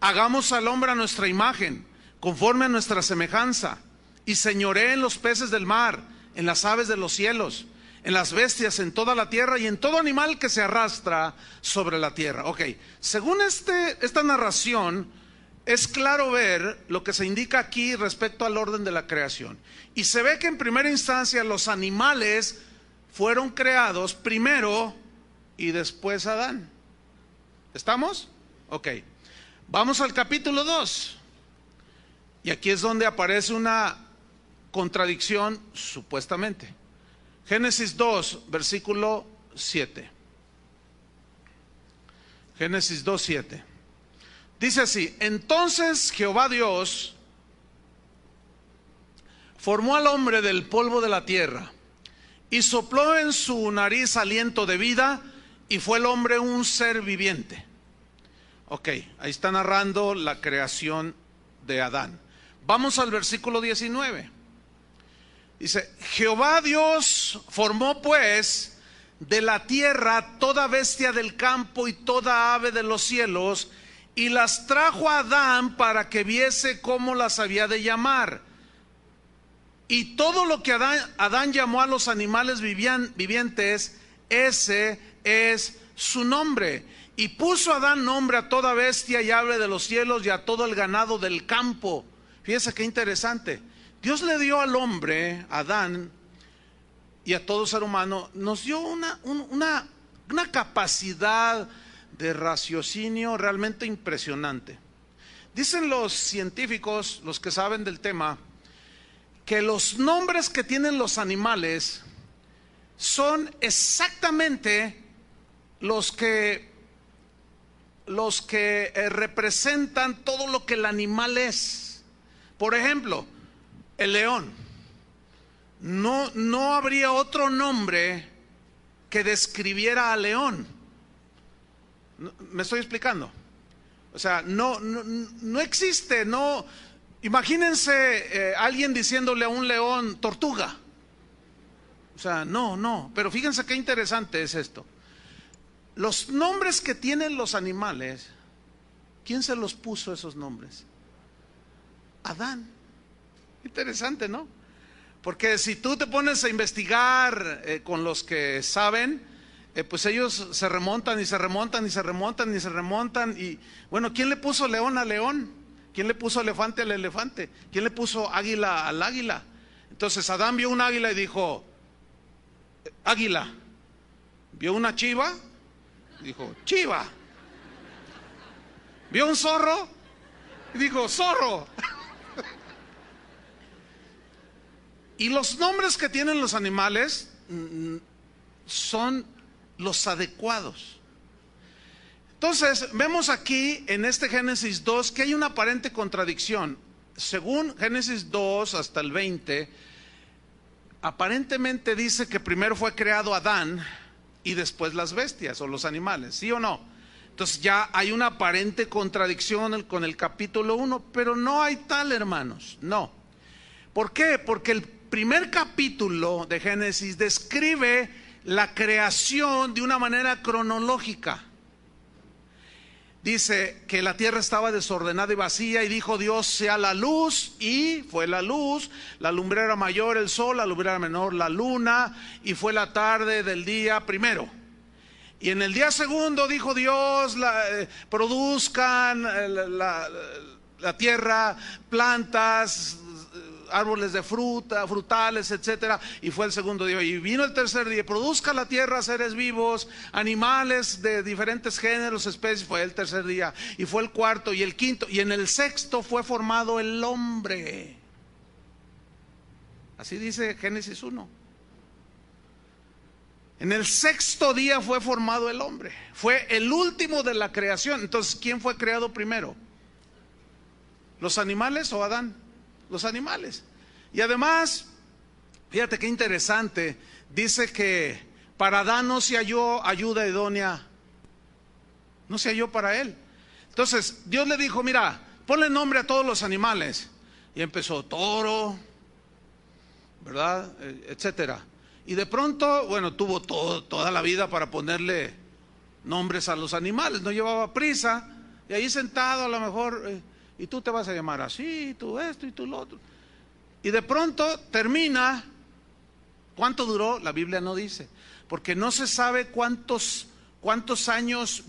hagamos al hombre a nuestra imagen, conforme a nuestra semejanza, y señoree en los peces del mar, en las aves de los cielos, en las bestias, en toda la tierra y en todo animal que se arrastra sobre la tierra. Ok, según esta narración, es claro ver lo que se indica aquí respecto al orden de la creación. Y se ve que en primera instancia los animales fueron creados primero y después Adán. ¿Estamos? Ok. Vamos al capítulo 2. Y aquí es donde aparece una contradicción, supuestamente. Génesis 2, versículo 7. Génesis 2, 7. Dice así: entonces Jehová Dios formó al hombre del polvo de la tierra y sopló en su nariz aliento de vida, y fue el hombre un ser viviente. Ok, ahí está narrando la creación de Adán. Vamos al versículo 19. Dice: Jehová Dios formó pues de la tierra toda bestia del campo y toda ave de los cielos, y las trajo a Adán para que viese cómo las había de llamar. Y todo lo que Adán llamó a los animales vivientes, ese es su nombre. Y puso Adán nombre a toda bestia y ave de los cielos y a todo el ganado del campo. Fíjense qué interesante. Dios le dio al hombre, a Adán, y a todo ser humano, nos dio una capacidad de raciocinio realmente impresionante. Dicen los científicos, los que saben del tema, que los nombres que tienen los animales son exactamente los que representan todo lo que el animal es. Por ejemplo, el león. No habría otro nombre que describiera al león. ¿Me estoy explicando? O sea, no existe, no. Imagínense alguien diciéndole a un león tortuga. O sea, no. Pero fíjense qué interesante es esto. Los nombres que tienen los animales, ¿quién se los puso esos nombres? Adán. Interesante, ¿no? Porque si tú te pones a investigar con los que saben, pues ellos se remontan y se remontan y se remontan y se remontan. Y bueno, ¿quién le puso león al león? ¿Quién le puso elefante al elefante? ¿Quién le puso águila al águila? Entonces Adán vio un águila y dijo, águila. Vio una chiva, dijo, chiva. Vio un zorro y dijo, zorro. Y los nombres que tienen los animales son los adecuados. Entonces, vemos aquí en este Génesis 2 que hay una aparente contradicción. Según Génesis 2 hasta el 20, aparentemente dice que primero fue creado Adán y después las bestias o los animales, ¿sí o no? Entonces ya hay una aparente contradicción con el capítulo 1, pero no hay tal, hermanos, no. ¿Por qué? Porque el primer capítulo de Génesis describe la creación de una manera cronológica. Dice que la tierra estaba desordenada y vacía, y dijo Dios, sea la luz, y fue la luz. La lumbrera mayor el sol, la lumbrera menor la luna, y fue la tarde del día primero. Y en el día segundo dijo Dios, produzcan la tierra plantas, árboles de fruta, frutales, etcétera, y fue el segundo día. Y vino el tercer día, produzca la tierra seres vivos, animales de diferentes géneros, especies, fue el tercer día. Y fue el cuarto y el quinto, y en el sexto fue formado el hombre. Así dice Génesis 1. En el sexto día fue formado el hombre. Fue el último de la creación. Entonces, ¿quién fue creado primero? ¿Los animales o Adán? Los animales. Y además, fíjate qué interesante, dice que para Adán no se halló ayuda idónea, no se halló para él. Entonces Dios le dijo, mira, ponle nombre a todos los animales. Y empezó toro, ¿verdad? Etcétera. Y de pronto, bueno, tuvo toda la vida para ponerle nombres a los animales, no llevaba prisa. Y ahí sentado a lo mejor... y tú te vas a llamar así, tú esto y tú lo otro. Y de pronto termina ¿Cuánto duró? La Biblia no dice, porque no se sabe cuántos años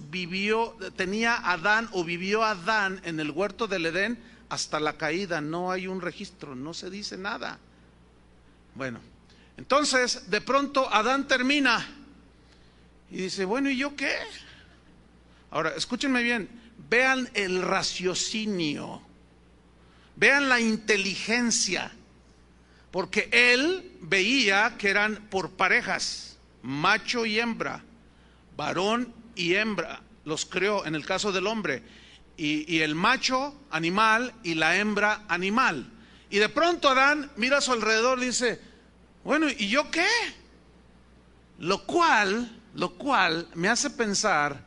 tenía Adán o vivió Adán en el huerto del Edén hasta la caída. No hay un registro, no se dice nada. Bueno, entonces de pronto Adán termina y dice, bueno, ¿y yo qué? Ahora, escúchenme bien, vean el raciocinio, vean la inteligencia, porque él veía que eran por parejas, macho y hembra, varón y hembra, los creó en el caso del hombre, y el macho animal y la hembra animal. Y de pronto Adán mira a su alrededor y dice, bueno, ¿y yo qué? Lo cual me hace pensar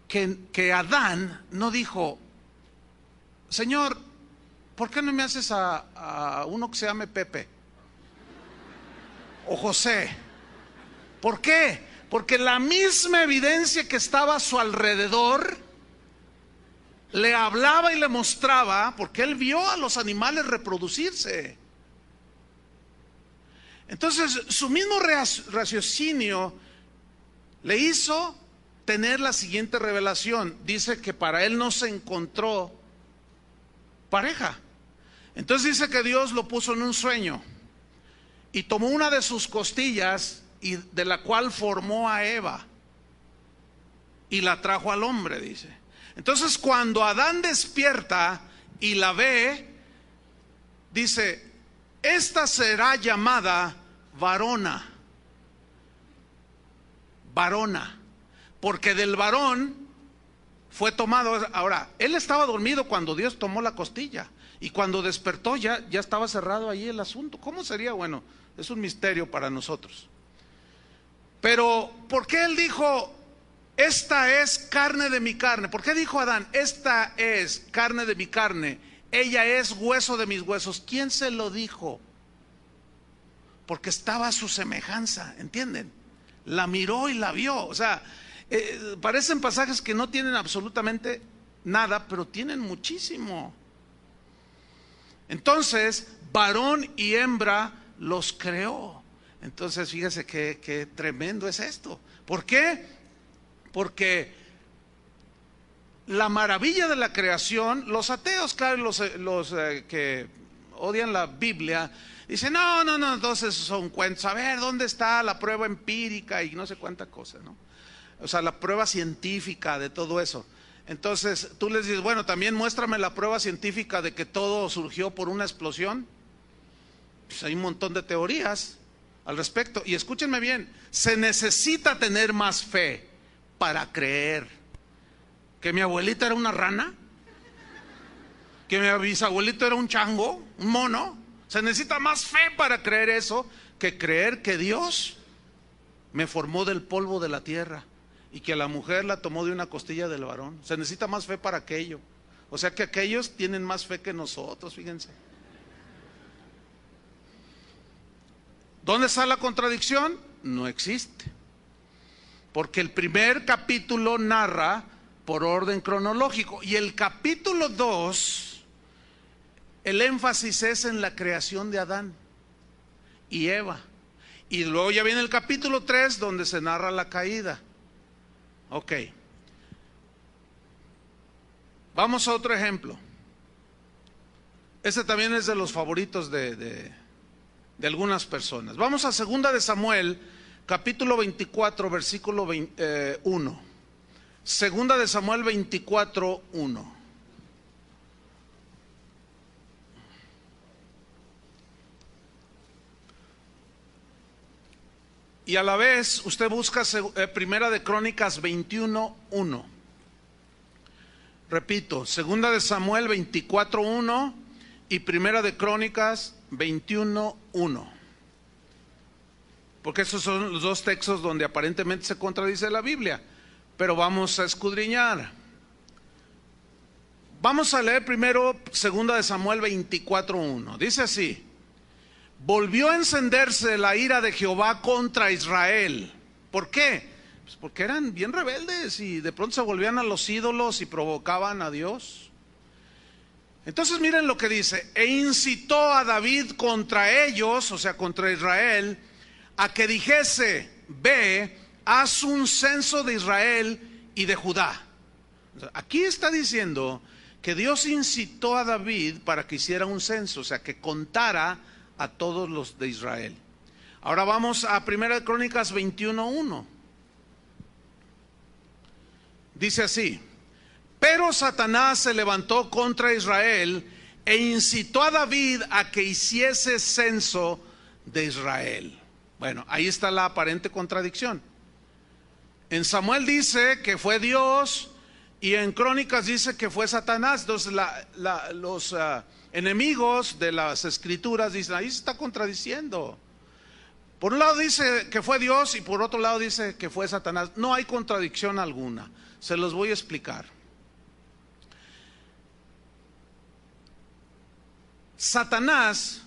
que Adán no dijo, Señor, ¿por qué no me haces a uno que se llame Pepe o José? ¿Por qué? Porque la misma evidencia que estaba a su alrededor le hablaba y le mostraba, porque él vio a los animales reproducirse. Entonces su mismo raciocinio le hizo tener la siguiente revelación. Dice que para él no se encontró pareja. Entonces dice que Dios lo puso en un sueño y tomó una de sus costillas y de la cual formó a Eva y la trajo al hombre, dice. Entonces cuando Adán despierta y la ve, dice, esta será llamada varona, porque del varón fue tomado. Ahora, él estaba dormido cuando Dios tomó la costilla, y cuando despertó ya estaba cerrado ahí el asunto. ¿Cómo sería? Bueno, es un misterio para nosotros. Pero, ¿por qué él dijo, esta es carne de mi carne? ¿Por qué dijo Adán, esta es carne de mi carne, ella es hueso de mis huesos? ¿Quién se lo dijo? Porque estaba a su semejanza, ¿entienden? La miró y la vio. O sea, parecen pasajes que no tienen absolutamente nada, pero tienen muchísimo. Entonces, varón y hembra los creó. Entonces, fíjese qué tremendo es esto. ¿Por qué? Porque la maravilla de la creación, los ateos, claro, los que odian la Biblia, dicen, no, entonces son cuentos. A ver, ¿dónde está la prueba empírica y no sé cuánta cosa, ¿no? O sea, la prueba científica de todo eso. Entonces tú les dices, bueno, también muéstrame la prueba científica de que todo surgió por una explosión. Pues hay un montón de teorías al respecto. Y escúchenme bien, se necesita tener más fe para creer que mi abuelita era una rana, que mi bisabuelito era un chango, un mono. Se necesita más fe para creer eso que creer que Dios me formó del polvo de la tierra y que a la mujer la tomó de una costilla del varón. Se necesita más fe para aquello. O sea que aquellos tienen más fe que nosotros, fíjense. ¿Dónde está la contradicción? No existe. Porque el primer capítulo narra por orden cronológico y el capítulo 2, el énfasis es en la creación de Adán y Eva. Y luego ya viene el capítulo 3 donde se narra la caída. Ok. Vamos a otro ejemplo. Este también es de los favoritos de algunas personas. Vamos a 2 de Samuel, capítulo 24, versículo 1. 2 de Samuel 24, 1. Y a la vez usted busca Primera de Crónicas 21, 1. Repito, 2 de Samuel 24, 1 y Primera de Crónicas 21, 1. Porque esos son los dos textos donde aparentemente se contradice la Biblia. Pero vamos a escudriñar. Vamos a leer primero 2 de Samuel 24, 1. Dice así: volvió a encenderse la ira de Jehová contra Israel. ¿Por qué? Pues porque eran bien rebeldes y de pronto se volvían a los ídolos y provocaban a Dios. Entonces miren lo que dice: e incitó a David contra ellos, o sea, contra Israel, a que dijese: ve, haz un censo de Israel y de Judá. Aquí está diciendo que Dios incitó a David para que hiciera un censo, o sea, que contara a todos los de Israel. Ahora vamos a 1 Crónicas 21:1. Dice así: pero Satanás se levantó contra Israel e incitó a David a que hiciese censo de Israel. Bueno, ahí está la aparente contradicción. En Samuel dice que fue Dios y en Crónicas dice que fue Satanás. Entonces los enemigos de las escrituras dicen: ahí se está contradiciendo. Por un lado dice que fue Dios y por otro lado dice que fue Satanás. No hay contradicción alguna. Se los voy a explicar. Satanás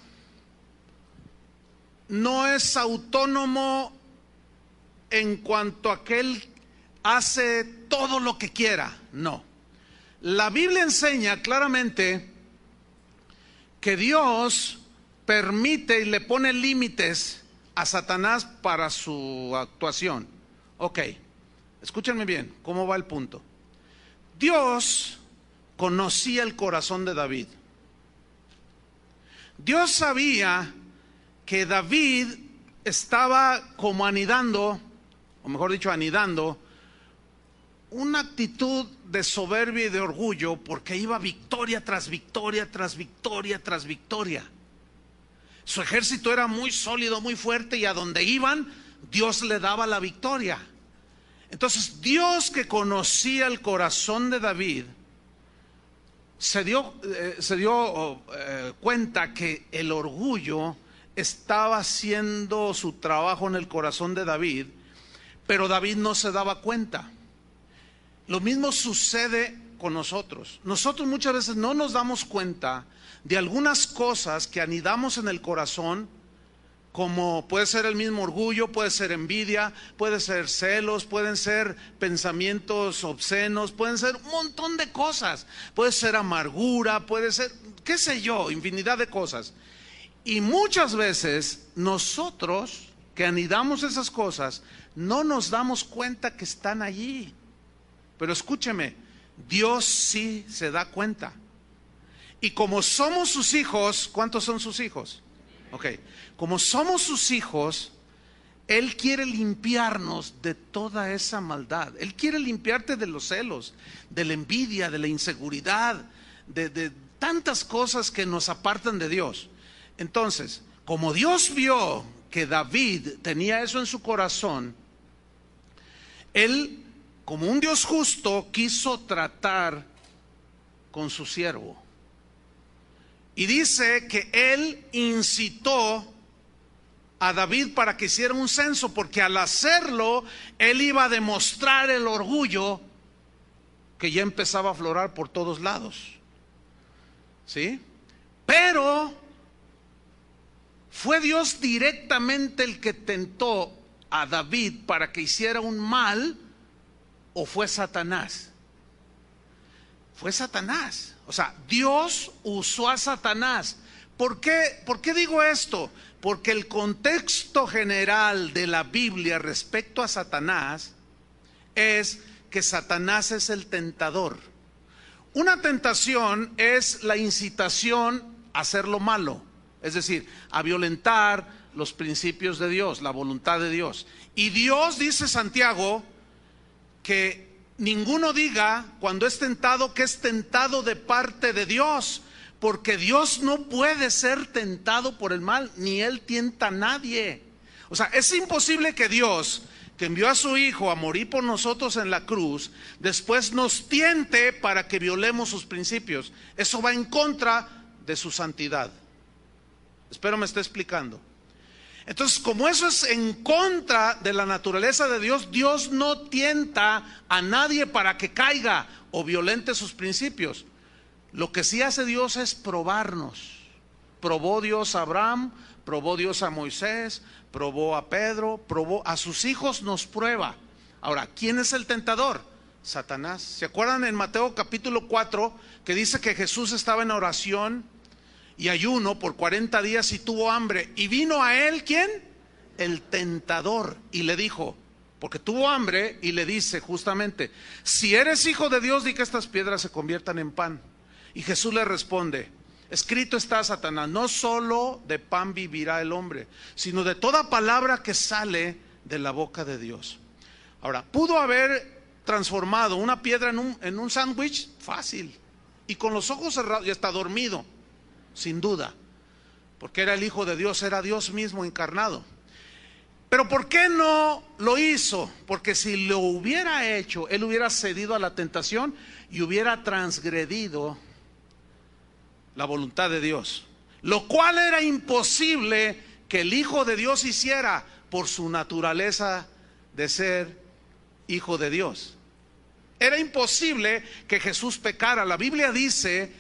no es autónomo en cuanto a que él hace todo lo que quiera, no. La Biblia enseña claramente que Dios permite y le pone límites a Satanás para su actuación. Ok, escúchenme bien, ¿cómo va el punto? Dios conocía el corazón de David. Dios sabía que David estaba como anidando, o mejor dicho, anidando una actitud de soberbia y de orgullo, porque iba victoria tras victoria, tras victoria, tras victoria. Su ejército era muy sólido, muy fuerte, y a donde iban, Dios le daba la victoria. Entonces, Dios, que conocía el corazón de David, se dio cuenta que el orgullo estaba haciendo su trabajo en el corazón de David, pero David no se daba cuenta. Lo mismo sucede con nosotros. Nosotros muchas veces no nos damos cuenta de algunas cosas que anidamos en el corazón, como puede ser el mismo orgullo, puede ser envidia, puede ser celos, pueden ser pensamientos obscenos, pueden ser un montón de cosas, puede ser amargura, puede ser, qué sé yo, infinidad de cosas. Y muchas veces nosotros que anidamos esas cosas no nos damos cuenta que están allí. Pero escúcheme, Dios sí se da cuenta. Y como somos sus hijos, ¿cuántos son sus hijos? Ok, como somos sus hijos, Él quiere limpiarnos de toda esa maldad. Él quiere limpiarte de los celos, de la envidia, de la inseguridad, de tantas cosas que nos apartan de Dios. Entonces, como Dios vio que David tenía eso en su corazón, Él, como un Dios justo, quiso tratar con su siervo. Y dice que Él incitó a David para que hiciera un censo, porque al hacerlo, Él iba a demostrar el orgullo que ya empezaba a aflorar por todos lados. ¿Sí? Pero ¿fue Dios directamente el que tentó a David para que hiciera un mal, o fue Satanás? Fue Satanás. O sea, Dios usó a Satanás. ¿Por qué digo esto? Porque el contexto general de la Biblia respecto a Satanás es que Satanás es el tentador. Una tentación es la incitación a hacer lo malo, es decir, a violentar los principios de Dios, la voluntad de Dios. Y Dios, dice Santiago, que ninguno diga cuando es tentado que es tentado de parte de Dios, porque Dios no puede ser tentado por el mal, ni Él tienta a nadie. O sea, es imposible que Dios, que envió a su Hijo a morir por nosotros en la cruz, después nos tiente para que violemos sus principios. Eso va en contra de su santidad. Espero me esté explicando. Entonces, como eso es en contra de la naturaleza de Dios, Dios no tienta a nadie para que caiga o violente sus principios. Lo que sí hace Dios es probarnos. Probó Dios a Abraham, probó Dios a Moisés, probó a Pedro, probó a sus hijos, nos prueba. Ahora, ¿quién es el tentador? Satanás. ¿Se acuerdan en Mateo capítulo 4 que dice que Jesús estaba en oración y ayuno por 40 días y tuvo hambre? Y vino a él, ¿quién? El tentador, y le dijo, porque tuvo hambre, y le dice justamente, si eres hijo de Dios, di que estas piedras se conviertan en pan. Y Jesús le responde, escrito está, Satanás, no solo de pan vivirá el hombre, sino de toda palabra que sale de la boca de Dios. Ahora, ¿pudo haber transformado una piedra en un sándwich? Fácil. Y con los ojos cerrados, y hasta dormido, sin duda. Porque era el Hijo de Dios, era Dios mismo encarnado. Pero ¿por qué no lo hizo? Porque si lo hubiera hecho, él hubiera cedido a la tentación y hubiera transgredido la voluntad de Dios. Lo cual era imposible que el Hijo de Dios hiciera por su naturaleza de ser Hijo de Dios. Era imposible que Jesús pecara. La Biblia dice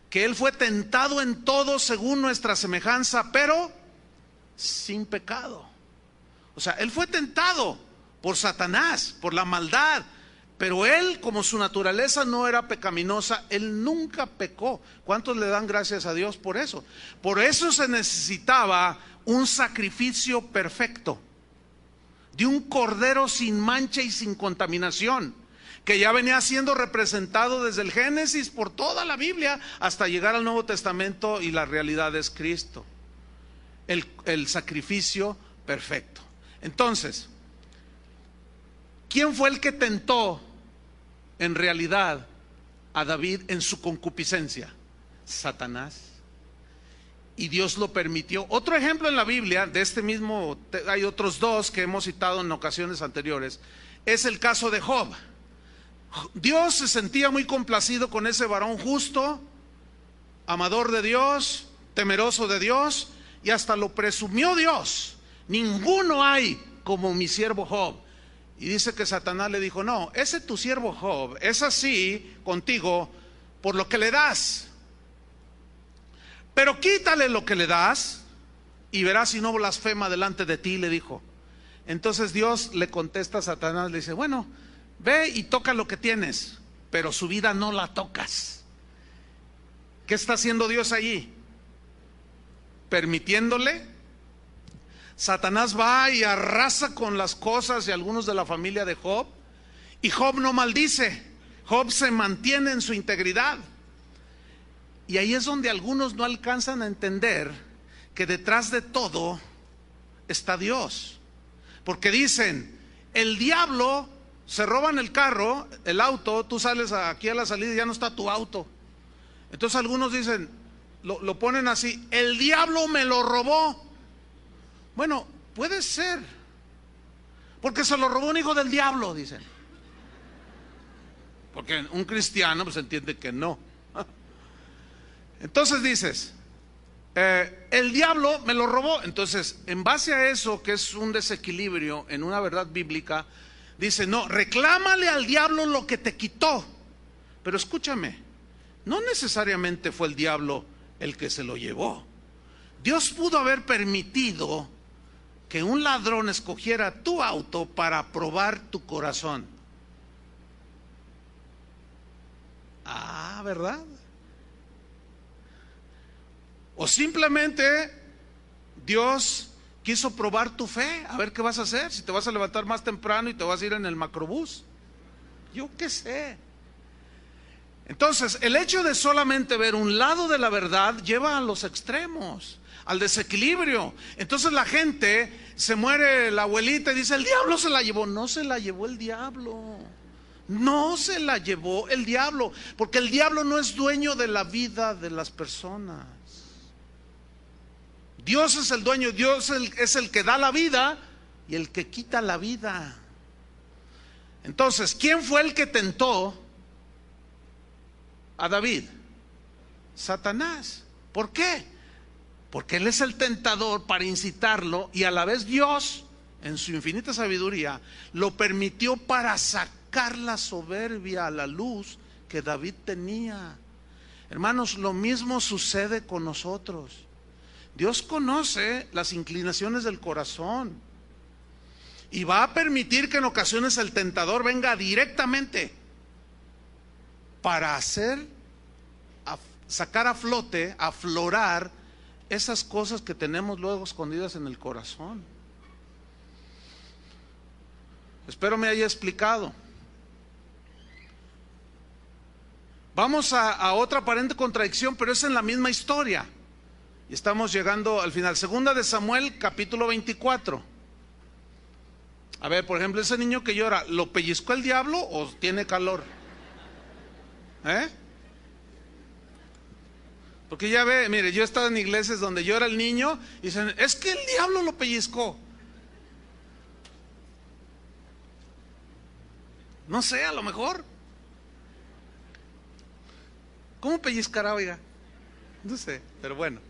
que Él fue tentado en todo según nuestra semejanza, pero sin pecado. O sea, Él fue tentado por Satanás, por la maldad, pero Él, como su naturaleza no era pecaminosa, Él nunca pecó. ¿Cuántos le dan gracias a Dios por eso? Por eso se necesitaba un sacrificio perfecto, de un cordero sin mancha y sin contaminación, que ya venía siendo representado desde el Génesis por toda la Biblia hasta llegar al Nuevo Testamento, y la realidad es Cristo, el sacrificio perfecto. Entonces, ¿quién fue el que tentó en realidad a David en su concupiscencia? Satanás. Y Dios lo permitió. Otro ejemplo en la Biblia de este mismo, hay otros dos que hemos citado en ocasiones anteriores, es el caso de Job. Dios se sentía muy complacido con ese varón justo, amador de Dios, temeroso de Dios, y hasta lo presumió Dios. Ninguno hay como mi siervo Job. Y dice que Satanás le dijo, no, ese tu siervo Job es así contigo por lo que le das, pero quítale lo que le das y verás si no blasfema delante de ti, le dijo. Entonces Dios le contesta a Satanás, le dice, bueno, ve y toca lo que tienes, pero su vida no la tocas. ¿Qué está haciendo Dios allí? Permitiéndole. Satanás va y arrasa con las cosas de algunos de la familia de Job, y Job no maldice. Job se mantiene en su integridad. Y ahí es donde algunos no alcanzan a entender que detrás de todo está Dios. Porque dicen, el diablo, se roban el carro, el auto, tú sales aquí a la salida y ya no está tu auto. Entonces algunos dicen, lo ponen así, el diablo me lo robó. Bueno, puede ser, porque se lo robó un hijo del diablo, dicen. Porque un cristiano pues entiende que no. Entonces dices, el diablo me lo robó. Entonces, en base a eso, que es un desequilibrio en una verdad bíblica, dice, no, reclámale al diablo lo que te quitó. Pero escúchame, no necesariamente fue el diablo el que se lo llevó. Dios pudo haber permitido que un ladrón escogiera tu auto para probar tu corazón. Ah, ¿verdad? O simplemente Dios quiso probar tu fe, a ver qué vas a hacer, si te vas a levantar más temprano y te vas a ir en el macrobús. Yo qué sé. Entonces, el hecho de solamente ver un lado de la verdad lleva a los extremos, al desequilibrio. Entonces la gente, se muere la abuelita y dice, el diablo se la llevó. No se la llevó el diablo. No se la llevó el diablo, porque el diablo no es dueño de la vida de las personas. Dios es el dueño, Dios es el que da la vida y el que quita la vida. Entonces, ¿quién fue el que tentó a David? Satanás. ¿Por qué? Porque él es el tentador para incitarlo, y a la vez Dios, en su infinita sabiduría, lo permitió para sacar la soberbia a la luz que David tenía. Hermanos, lo mismo sucede con nosotros. Dios conoce las inclinaciones del corazón y va a permitir que en ocasiones el tentador venga directamente para sacar a flote, aflorar esas cosas que tenemos luego escondidas en el corazón. Espero me haya explicado. Vamos a otra aparente contradicción, pero es en la misma historia. Y estamos llegando al final. Segunda de Samuel, capítulo 24. A ver, por ejemplo, ese niño que llora, ¿lo pellizcó el diablo o tiene calor? Porque ya ve, mire, yo he estado en iglesias donde llora el niño y dicen, es que el diablo lo pellizcó. No sé, a lo mejor. ¿Cómo pellizcará, oiga? No sé, pero bueno.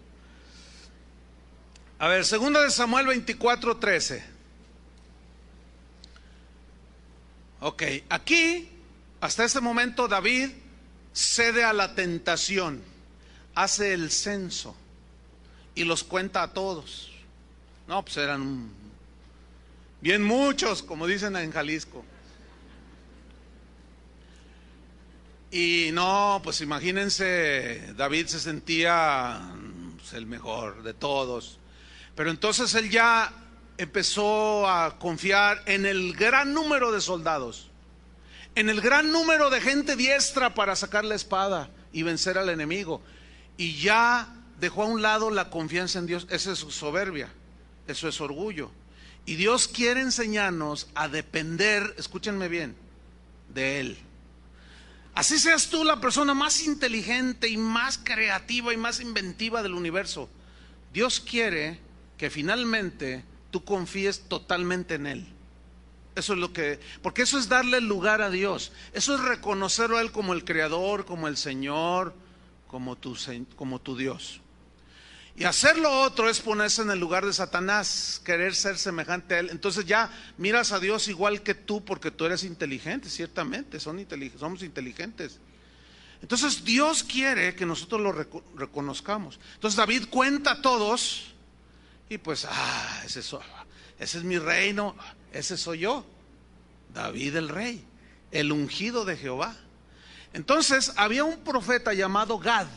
A ver, segunda de Samuel 24:13. Ok, aquí, hasta este momento, David cede a la tentación, hace el censo y los cuenta a todos. No, pues eran bien muchos, como dicen en Jalisco. Y no, pues imagínense, David se sentía pues, el mejor de todos. Pero entonces él ya empezó a confiar en el gran número de soldados, en el gran número de gente diestra para sacar la espada y vencer al enemigo. Y ya dejó a un lado la confianza en Dios. Esa es su soberbia, eso es orgullo. Y Dios quiere enseñarnos a depender, escúchenme bien, de Él. Así seas tú la persona más inteligente y más creativa y más inventiva del universo, Dios quiere que finalmente tú confíes totalmente en Él. Eso es lo que, porque eso es darle lugar a Dios. Eso es reconocerlo a Él como el Creador, como el Señor, como tu Dios. Y hacer lo otro es ponerse en el lugar de Satanás, querer ser semejante a Él. Entonces ya miras a Dios igual que tú porque tú eres inteligente, ciertamente, somos inteligentes. Entonces Dios quiere que nosotros lo reconozcamos. Entonces David cuenta a todos y pues, ese es mi reino, ese soy yo, David el rey, el ungido de Jehová. Entonces había un profeta llamado Gad,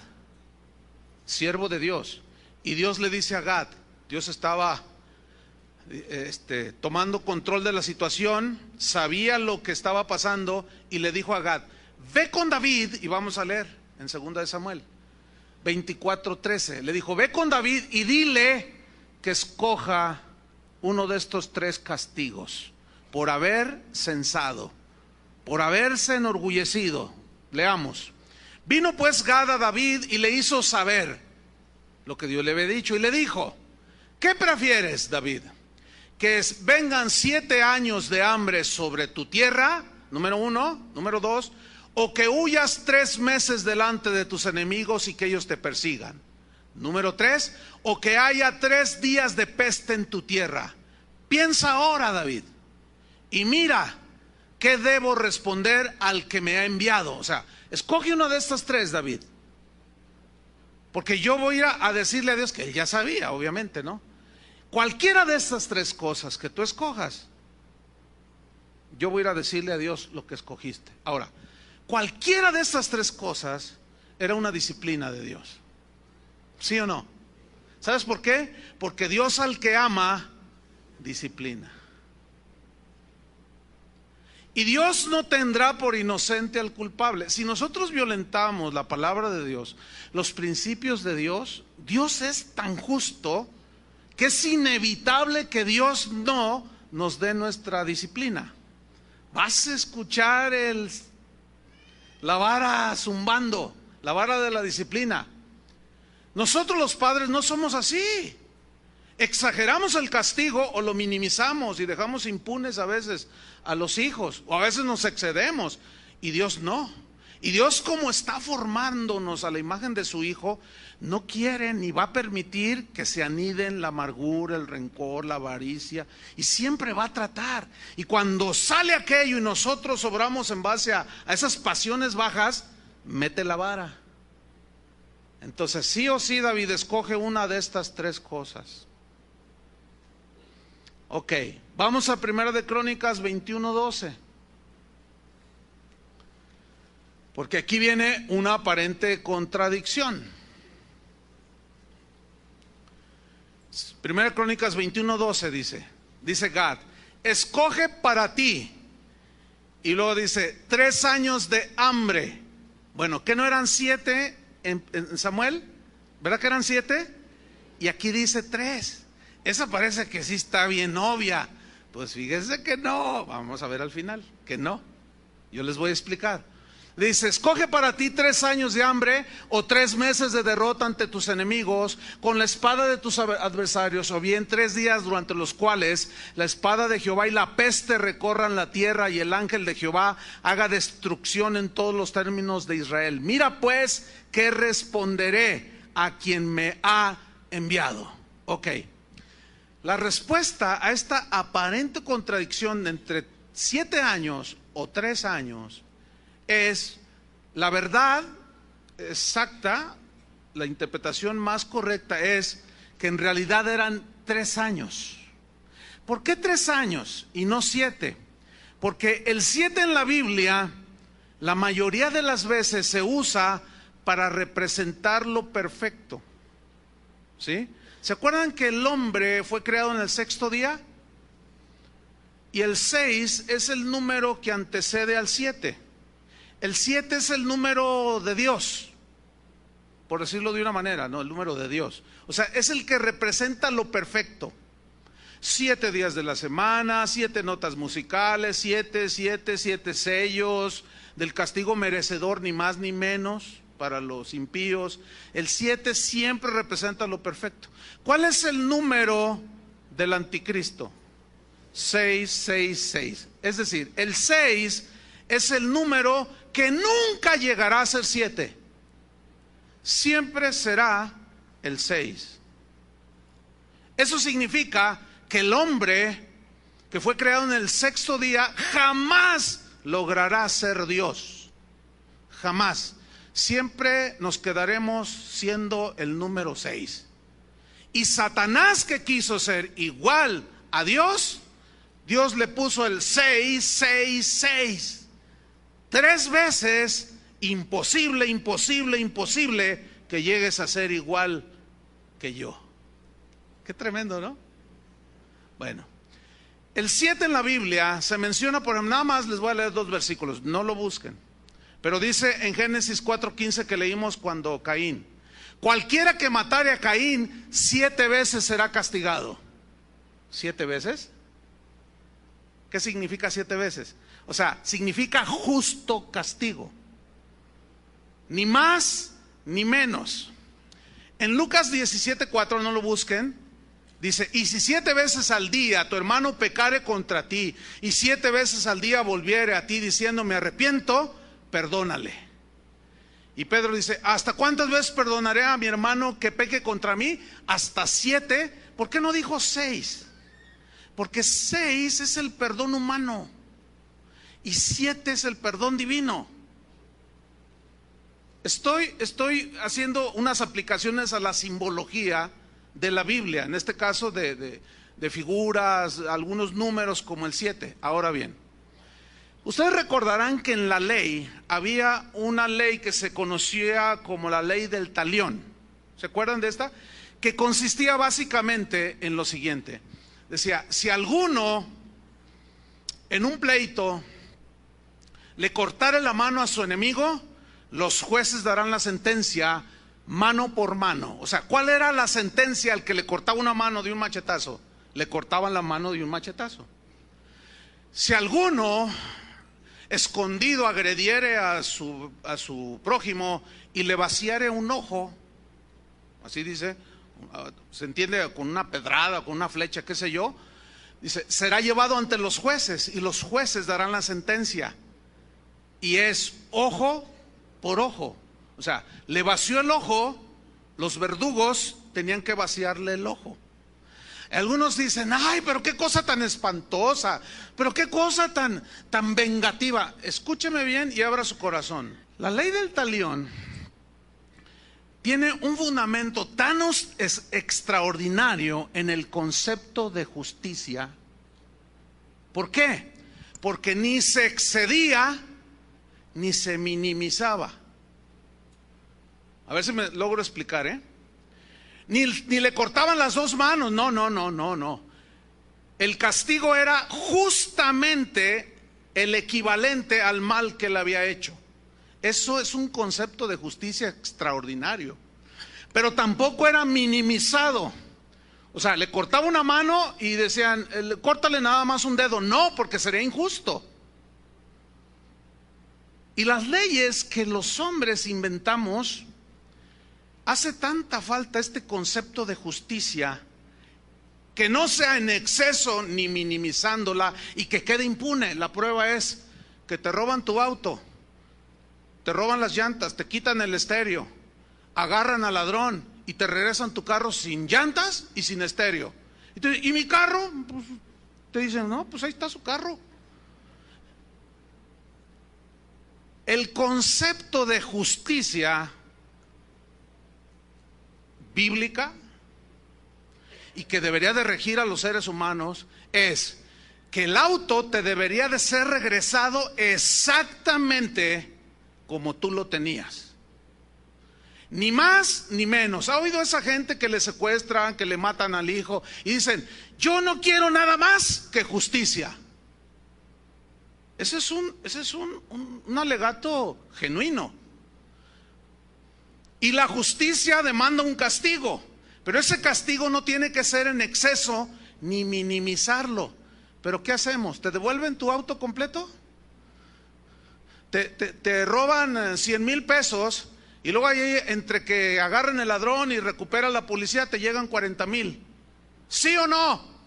siervo de Dios. Y Dios le dice a Gad, Dios estaba tomando control de la situación, sabía lo que estaba pasando y le dijo a Gad, ve con David, y vamos a leer en segunda de Samuel 24:13, le dijo, ve con David y dile que escoja uno de estos 3 castigos por haber censado, por haberse enorgullecido. Leamos. Vino pues Gad a David y le hizo saber lo que Dios le había dicho y le dijo, ¿qué prefieres, David? ¿Que vengan 7 años de hambre sobre tu tierra? Número 1, número 2, o que huyas 3 meses delante de tus enemigos y que ellos te persigan. Número 3, o que haya 3 días de peste en tu tierra. Piensa ahora, David, y mira qué debo responder al que me ha enviado. O sea, escoge una de estas 3, David. Porque yo voy a decirle a Dios que Él ya sabía, obviamente, ¿no? Cualquiera de estas 3 cosas que tú escojas, yo voy a ir a decirle a Dios lo que escogiste. Ahora, cualquiera de estas 3 cosas era una disciplina de Dios. ¿Sí o no? ¿Sabes por qué? Porque Dios al que ama, disciplina. Y Dios no tendrá por inocente al culpable. Si nosotros violentamos la palabra de Dios, los principios de Dios, Dios es tan justo que es inevitable que Dios no nos dé nuestra disciplina. Vas a escuchar la vara zumbando, la vara de la disciplina. Nosotros los padres no somos así. Exageramos el castigo o lo minimizamos y dejamos impunes a veces a los hijos, o a veces nos excedemos, y Dios no. Y Dios, como está formándonos a la imagen de su Hijo, no quiere ni va a permitir que se aniden la amargura, el rencor, la avaricia, y siempre va a tratar. Y cuando sale aquello y nosotros obramos en base a esas pasiones bajas, mete la vara. Entonces sí o sí, David, escoge una de estas 3 cosas. Ok, vamos a 1 de Crónicas 21:12. Porque aquí viene una aparente contradicción. 1 Crónicas 21:12 dice Gad, escoge para ti. Y luego dice, 3 años de hambre. Bueno, ¿qué no eran 7 en Samuel? ¿Verdad que eran 7? Y aquí dice 3. Esa parece que sí está bien obvia. Pues fíjese que no. Vamos a ver al final, que no. Yo les voy a explicar. Dice, escoge para ti 3 años de hambre o 3 meses de derrota ante tus enemigos con la espada de tus adversarios, o bien 3 días durante los cuales la espada de Jehová y la peste recorran la tierra y el ángel de Jehová haga destrucción en todos los términos de Israel. Mira pues que responderé a quien me ha enviado. Ok, la respuesta a esta aparente contradicción de entre 7 años o 3 años es la verdad exacta. La interpretación más correcta es que en realidad eran 3 años. ¿Por qué 3 años y no 7? Porque el 7 en la Biblia, la mayoría de las veces se usa para representar lo perfecto. ¿Sí? ¿Se acuerdan que el hombre fue creado en el 6º día? Y el 6 es el número que antecede al 7. El 7 es el número de Dios, por decirlo de una manera, no, el número de Dios. O sea, es el que representa lo perfecto. 7 días de la semana, 7 notas musicales, 7 sellos del castigo merecedor, ni más ni menos para los impíos. El 7 siempre representa lo perfecto. ¿Cuál es el número del anticristo? 666. Es decir, el 6 es el número que nunca llegará a ser 7. Siempre será el 6. Eso significa que el hombre que fue creado en el 6º día jamás logrará ser Dios. Jamás. Siempre nos quedaremos siendo el número 6. Y Satanás, que quiso ser igual a Dios, Dios le puso el 666. 3 veces, imposible, imposible, imposible que llegues a ser igual que yo. Qué tremendo, ¿no? Bueno, el 7 en la Biblia se menciona por nada más, les voy a leer 2 versículos, no lo busquen. Pero dice en Génesis 4:15 que leímos cuando Caín, cualquiera que matare a Caín 7 veces será castigado. ¿7 veces? ¿Qué significa 7 veces? O sea, significa justo castigo. Ni más ni menos. En Lucas 17:4, no lo busquen, dice, y si 7 veces al día tu hermano pecare contra ti, y 7 veces al día volviere a ti diciendo me arrepiento, perdónale. Y Pedro dice, ¿hasta cuántas veces perdonaré a mi hermano que peque contra mí? Hasta 7. ¿Por qué no dijo 6? Porque 6 es el perdón humano y 7 es el perdón divino. Estoy haciendo unas aplicaciones a la simbología de la Biblia, en este caso de figuras, algunos números como el 7. Ahora bien, ustedes recordarán que en la ley había una ley que se conocía como la ley del talión. ¿Se acuerdan de esta? Que consistía básicamente en lo siguiente. Decía, si alguno en un pleito le cortara la mano a su enemigo, los jueces darán la sentencia mano por mano. O sea, ¿cuál era la sentencia al que le cortaba una mano de un machetazo? Le cortaban la mano de un machetazo. Si alguno escondido agrediere a su prójimo y le vaciare un ojo, así dice, se entiende, con una pedrada, con una flecha, qué sé yo, dice, será llevado ante los jueces y los jueces darán la sentencia. Y es ojo por ojo. O sea, le vació el ojo, los verdugos tenían que vaciarle el ojo. Algunos dicen, ay, pero qué cosa tan espantosa, pero qué cosa tan vengativa. Escúcheme bien y abra su corazón. La ley del talión tiene un fundamento tan extraordinario en el concepto de justicia. ¿Por qué? Porque ni se excedía ni se minimizaba. A ver si me logro explicar, Ni le cortaban las dos manos, no. El castigo era justamente el equivalente al mal que le había hecho. Eso es un concepto de justicia extraordinario. Pero tampoco era minimizado. O sea, le cortaba una mano y decían, córtale nada más un dedo. No, porque sería injusto. Y las leyes que los hombres inventamos, hace tanta falta este concepto de justicia, que no sea en exceso ni minimizándola y que quede impune. La prueba es que te roban tu auto, te roban las llantas, te quitan el estéreo, agarran al ladrón y te regresan tu carro sin llantas y sin estéreo. ¿Y mi carro? Pues, te dicen, no, pues ahí está su carro. El concepto de justicia bíblica y que debería de regir a los seres humanos es que el auto te debería de ser regresado exactamente como tú lo tenías. Ni más ni menos. ¿Ha oído esa gente que le secuestran, que le matan al hijo y dicen, yo no quiero nada más que justicia? Ese es un alegato genuino. Y la justicia demanda un castigo, pero ese castigo no tiene que ser en exceso ni minimizarlo. Pero ¿qué hacemos? ¿Te devuelven tu auto completo? Te roban 100,000 pesos y luego ahí, entre que agarren el ladrón y recupera la policía, te llegan 40,000. ¿Sí o no?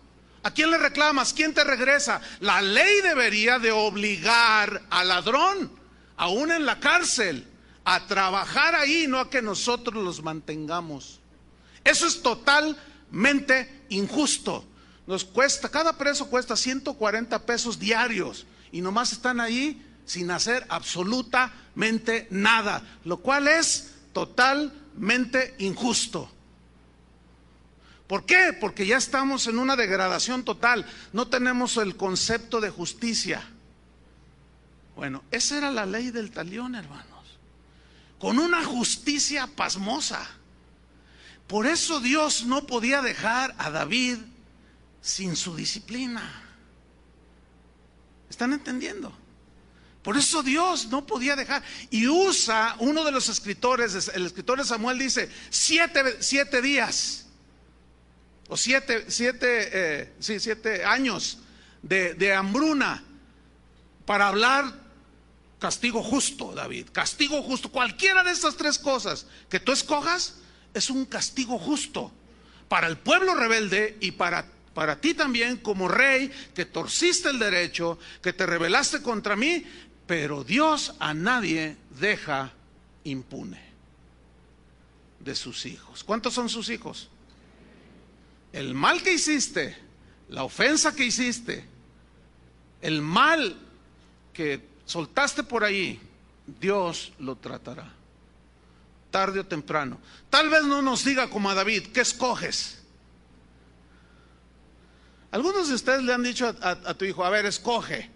¿A quién le reclamas? ¿Quién te regresa? La ley debería de obligar al ladrón, aún en la cárcel, a trabajar ahí, no a que nosotros los mantengamos. Eso es totalmente injusto. Nos cuesta, cada preso cuesta 140 pesos diarios y nomás están ahí sin hacer absolutamente nada, lo cual es totalmente injusto. ¿Por qué? Porque ya estamos en una degradación total, no tenemos el concepto de justicia. Bueno, esa era la ley del talión, hermanos, con una justicia pasmosa. Por eso Dios no podía dejar a David sin su disciplina. ¿Están entendiendo? Por eso Dios no podía dejar. Y usa uno de los escritores, el escritor de Samuel dice, 7 días o 7 años de hambruna para hablar castigo justo, David, castigo justo. Cualquiera de estas 3 cosas que tú escojas es un castigo justo para el pueblo rebelde y para ti también como rey, que torciste el derecho, que te rebelaste contra mí. Pero Dios a nadie deja impune de sus hijos. ¿Cuántos son sus hijos? El mal que hiciste, la ofensa que hiciste, el mal que soltaste por ahí, Dios lo tratará, tarde o temprano. Tal vez no nos diga como a David, ¿qué escoges? Algunos de ustedes le han dicho a tu hijo, a ver, escoge.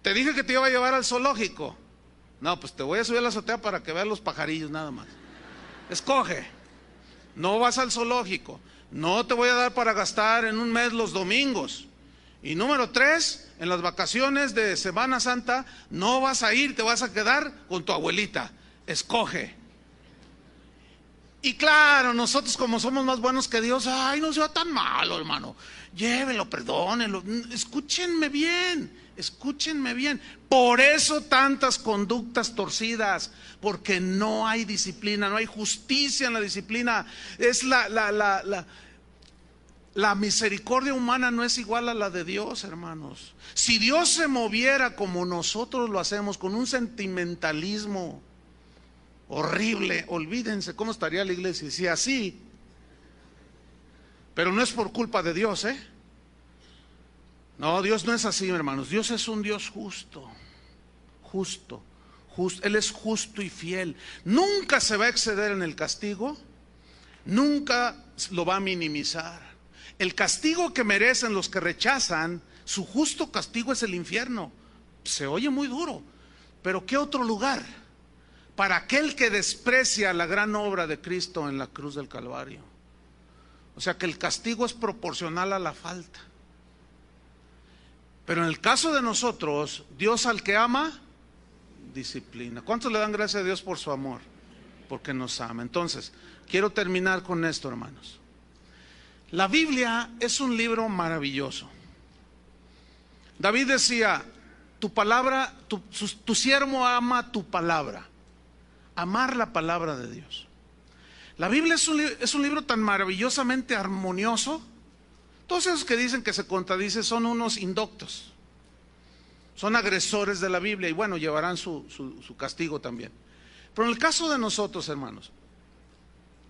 Te dije que te iba a llevar al zoológico. No, pues te voy a subir a la azotea para que veas los pajarillos nada más. Escoge. No vas al zoológico. No te voy a dar para gastar en un mes los domingos. Y número 3, en las vacaciones de Semana Santa no vas a ir, te vas a quedar con tu abuelita. Escoge. Y claro, nosotros como somos más buenos que Dios, ay, no sea tan malo, hermano. Llévelo, perdónenlo. Escúchenme bien. Escúchenme bien, por eso tantas conductas torcidas, porque no hay disciplina, no hay justicia en la disciplina. Es la misericordia humana no es igual a la de Dios, hermanos. Si Dios se moviera como nosotros lo hacemos, con un sentimentalismo horrible, olvídense cómo estaría la iglesia, si así. Pero no es por culpa de Dios, No, Dios no es así, hermanos. Dios es un Dios justo. Él es justo y fiel. Nunca se va a exceder en el castigo. Nunca lo va a minimizar. El castigo que merecen los que rechazan, su justo castigo es el infierno. se oye muy duro, pero ¿qué otro lugar para aquel que desprecia la gran obra de Cristo en la cruz del Calvario? O sea que el castigo es proporcional a la falta. Pero en el caso de nosotros, Dios al que ama, disciplina. ¿Cuántos le dan gracias a Dios por su amor? Porque nos ama. Entonces, quiero terminar con esto, hermanos. La Biblia es un libro maravilloso. David decía, tu palabra, tu siervo ama tu palabra. Amar la palabra de Dios. La Biblia es un libro tan maravillosamente armonioso. Todos esos que dicen que se contradice son unos indoctos. Son agresores de la Biblia y bueno, llevarán su castigo también. Pero en el caso de nosotros, hermanos,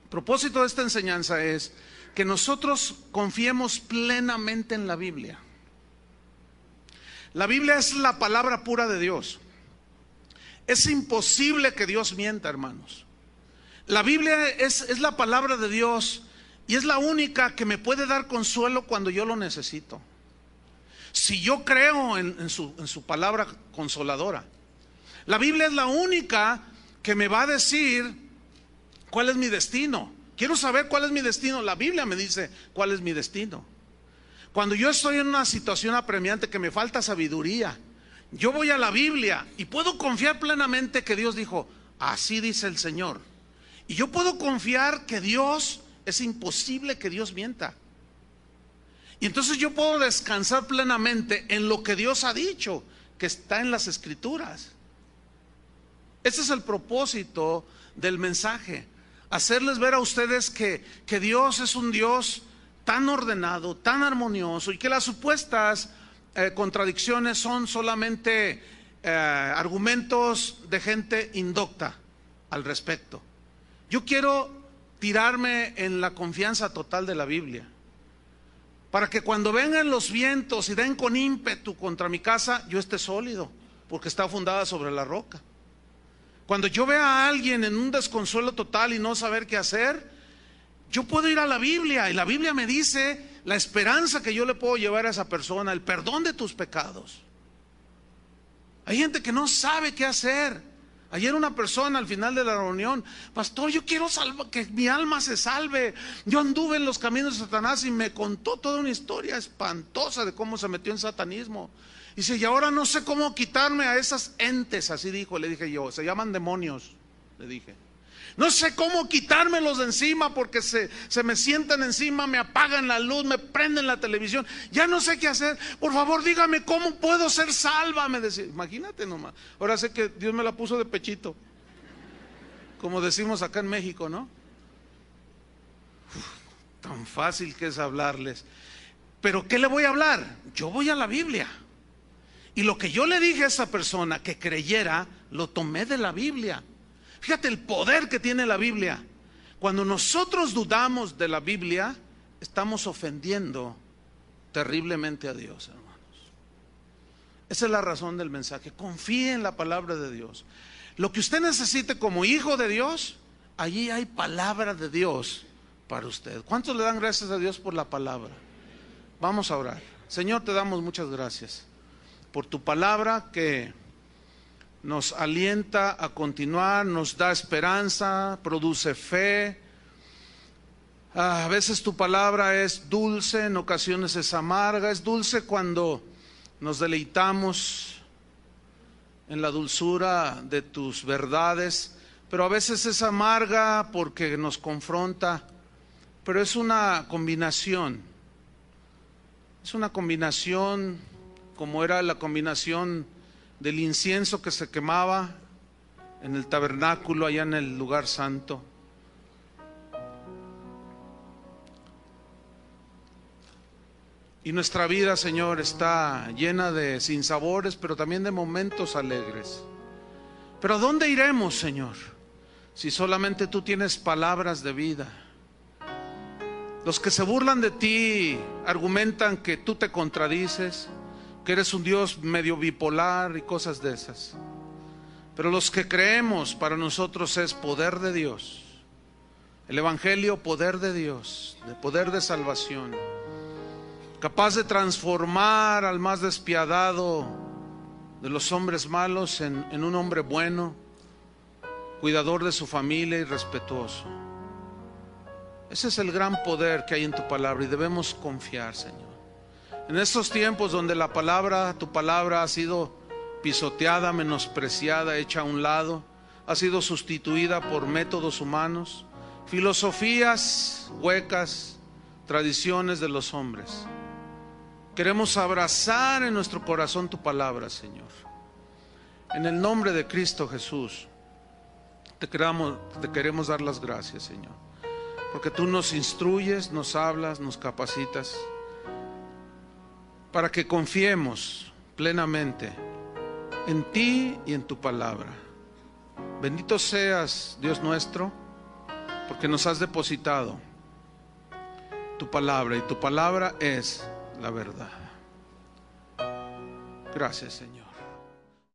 el propósito de esta enseñanza es que nosotros confiemos plenamente en la Biblia. La Biblia es la palabra pura de Dios. Es imposible que Dios mienta, hermanos. La Biblia es la palabra de Dios y es la única que me puede dar consuelo cuando yo lo necesito. Si yo creo en su palabra consoladora. La Biblia es la única que me va a decir cuál es mi destino. Quiero saber cuál es mi destino. La Biblia me dice cuál es mi destino. Cuando yo estoy en una situación apremiante que me falta sabiduría, yo voy a la Biblia y puedo confiar plenamente que Dios dijo, así dice el Señor. Y yo puedo confiar que Dios, es imposible que Dios mienta. Y entonces yo puedo descansar plenamente en lo que Dios ha dicho, que está en las Escrituras. Ese es el propósito del mensaje. Hacerles ver a ustedes que Dios es un Dios tan ordenado, tan armonioso, y que las supuestas contradicciones son solamente argumentos de gente indocta al respecto. Yo quiero tirarme en la confianza total de la Biblia, para que cuando vengan los vientos y den con ímpetu contra mi casa, yo esté sólido, porque está fundada sobre la roca. Cuando yo vea a alguien en un desconsuelo total y no saber qué hacer, yo puedo ir a la Biblia y la Biblia me dice la esperanza que yo le puedo llevar a esa persona, el perdón de tus pecados. Hay gente que no sabe qué hacer. Ayer una persona al final de la reunión, pastor, yo quiero que mi alma se salve. Yo anduve en los caminos de Satanás y me contó toda una historia espantosa de cómo se metió en satanismo. Y dice, y ahora no sé cómo quitarme a esas entes, así dijo, le dije yo, se llaman demonios, le dije. No sé cómo quitármelos de encima porque se me sientan encima, me apagan la luz, me prenden la televisión. Ya no sé qué hacer. Por favor, dígame cómo puedo ser salva. Me decía, imagínate nomás. Ahora sé que Dios me la puso de pechito, como decimos acá en México, ¿no? Tan fácil que es hablarles. Pero ¿qué le voy a hablar? Yo voy a la Biblia. Y lo que yo le dije a esa persona que creyera, lo tomé de la Biblia. Fíjate el poder que tiene la Biblia. Cuando nosotros dudamos de la Biblia, estamos ofendiendo terriblemente a Dios, hermanos. Esa es la razón del mensaje. Confíe en la palabra de Dios. Lo que usted necesite como hijo de Dios, allí hay palabra de Dios para usted. ¿Cuántos le dan gracias a Dios por la palabra? Vamos a orar. Señor, te damos muchas gracias por tu palabra que nos alienta a continuar, nos da esperanza, produce fe. A veces tu palabra es dulce, en ocasiones es amarga. Es dulce cuando nos deleitamos en la dulzura de tus verdades, pero a veces es amarga porque nos confronta. Pero es una combinación. Es una combinación como era la combinación del incienso que se quemaba en el tabernáculo allá en el lugar santo. Y nuestra vida, Señor, está llena de sinsabores, pero también de momentos alegres. Pero ¿a dónde iremos, Señor, si solamente tú tienes palabras de vida? Los que se burlan de ti argumentan que tú te contradices, que eres un Dios medio bipolar y cosas de esas. Pero los que creemos, para nosotros es poder de Dios. El Evangelio, poder de Dios, de poder de salvación, capaz de transformar al más despiadado de los hombres malos en un hombre bueno, cuidador de su familia y respetuoso. Ese es el gran poder que hay en tu palabra y debemos confiar, Señor. En estos tiempos donde tu palabra ha sido pisoteada, menospreciada, hecha a un lado, ha sido sustituida por métodos humanos, filosofías huecas, tradiciones de los hombres. Queremos abrazar en nuestro corazón tu palabra, Señor. En el nombre de Cristo Jesús, te queremos dar las gracias, Señor, porque tú nos instruyes, nos hablas, nos capacitas, para que confiemos plenamente en ti y en tu palabra. Bendito seas, Dios nuestro, porque nos has depositado tu palabra, y tu palabra es la verdad. Gracias, Señor.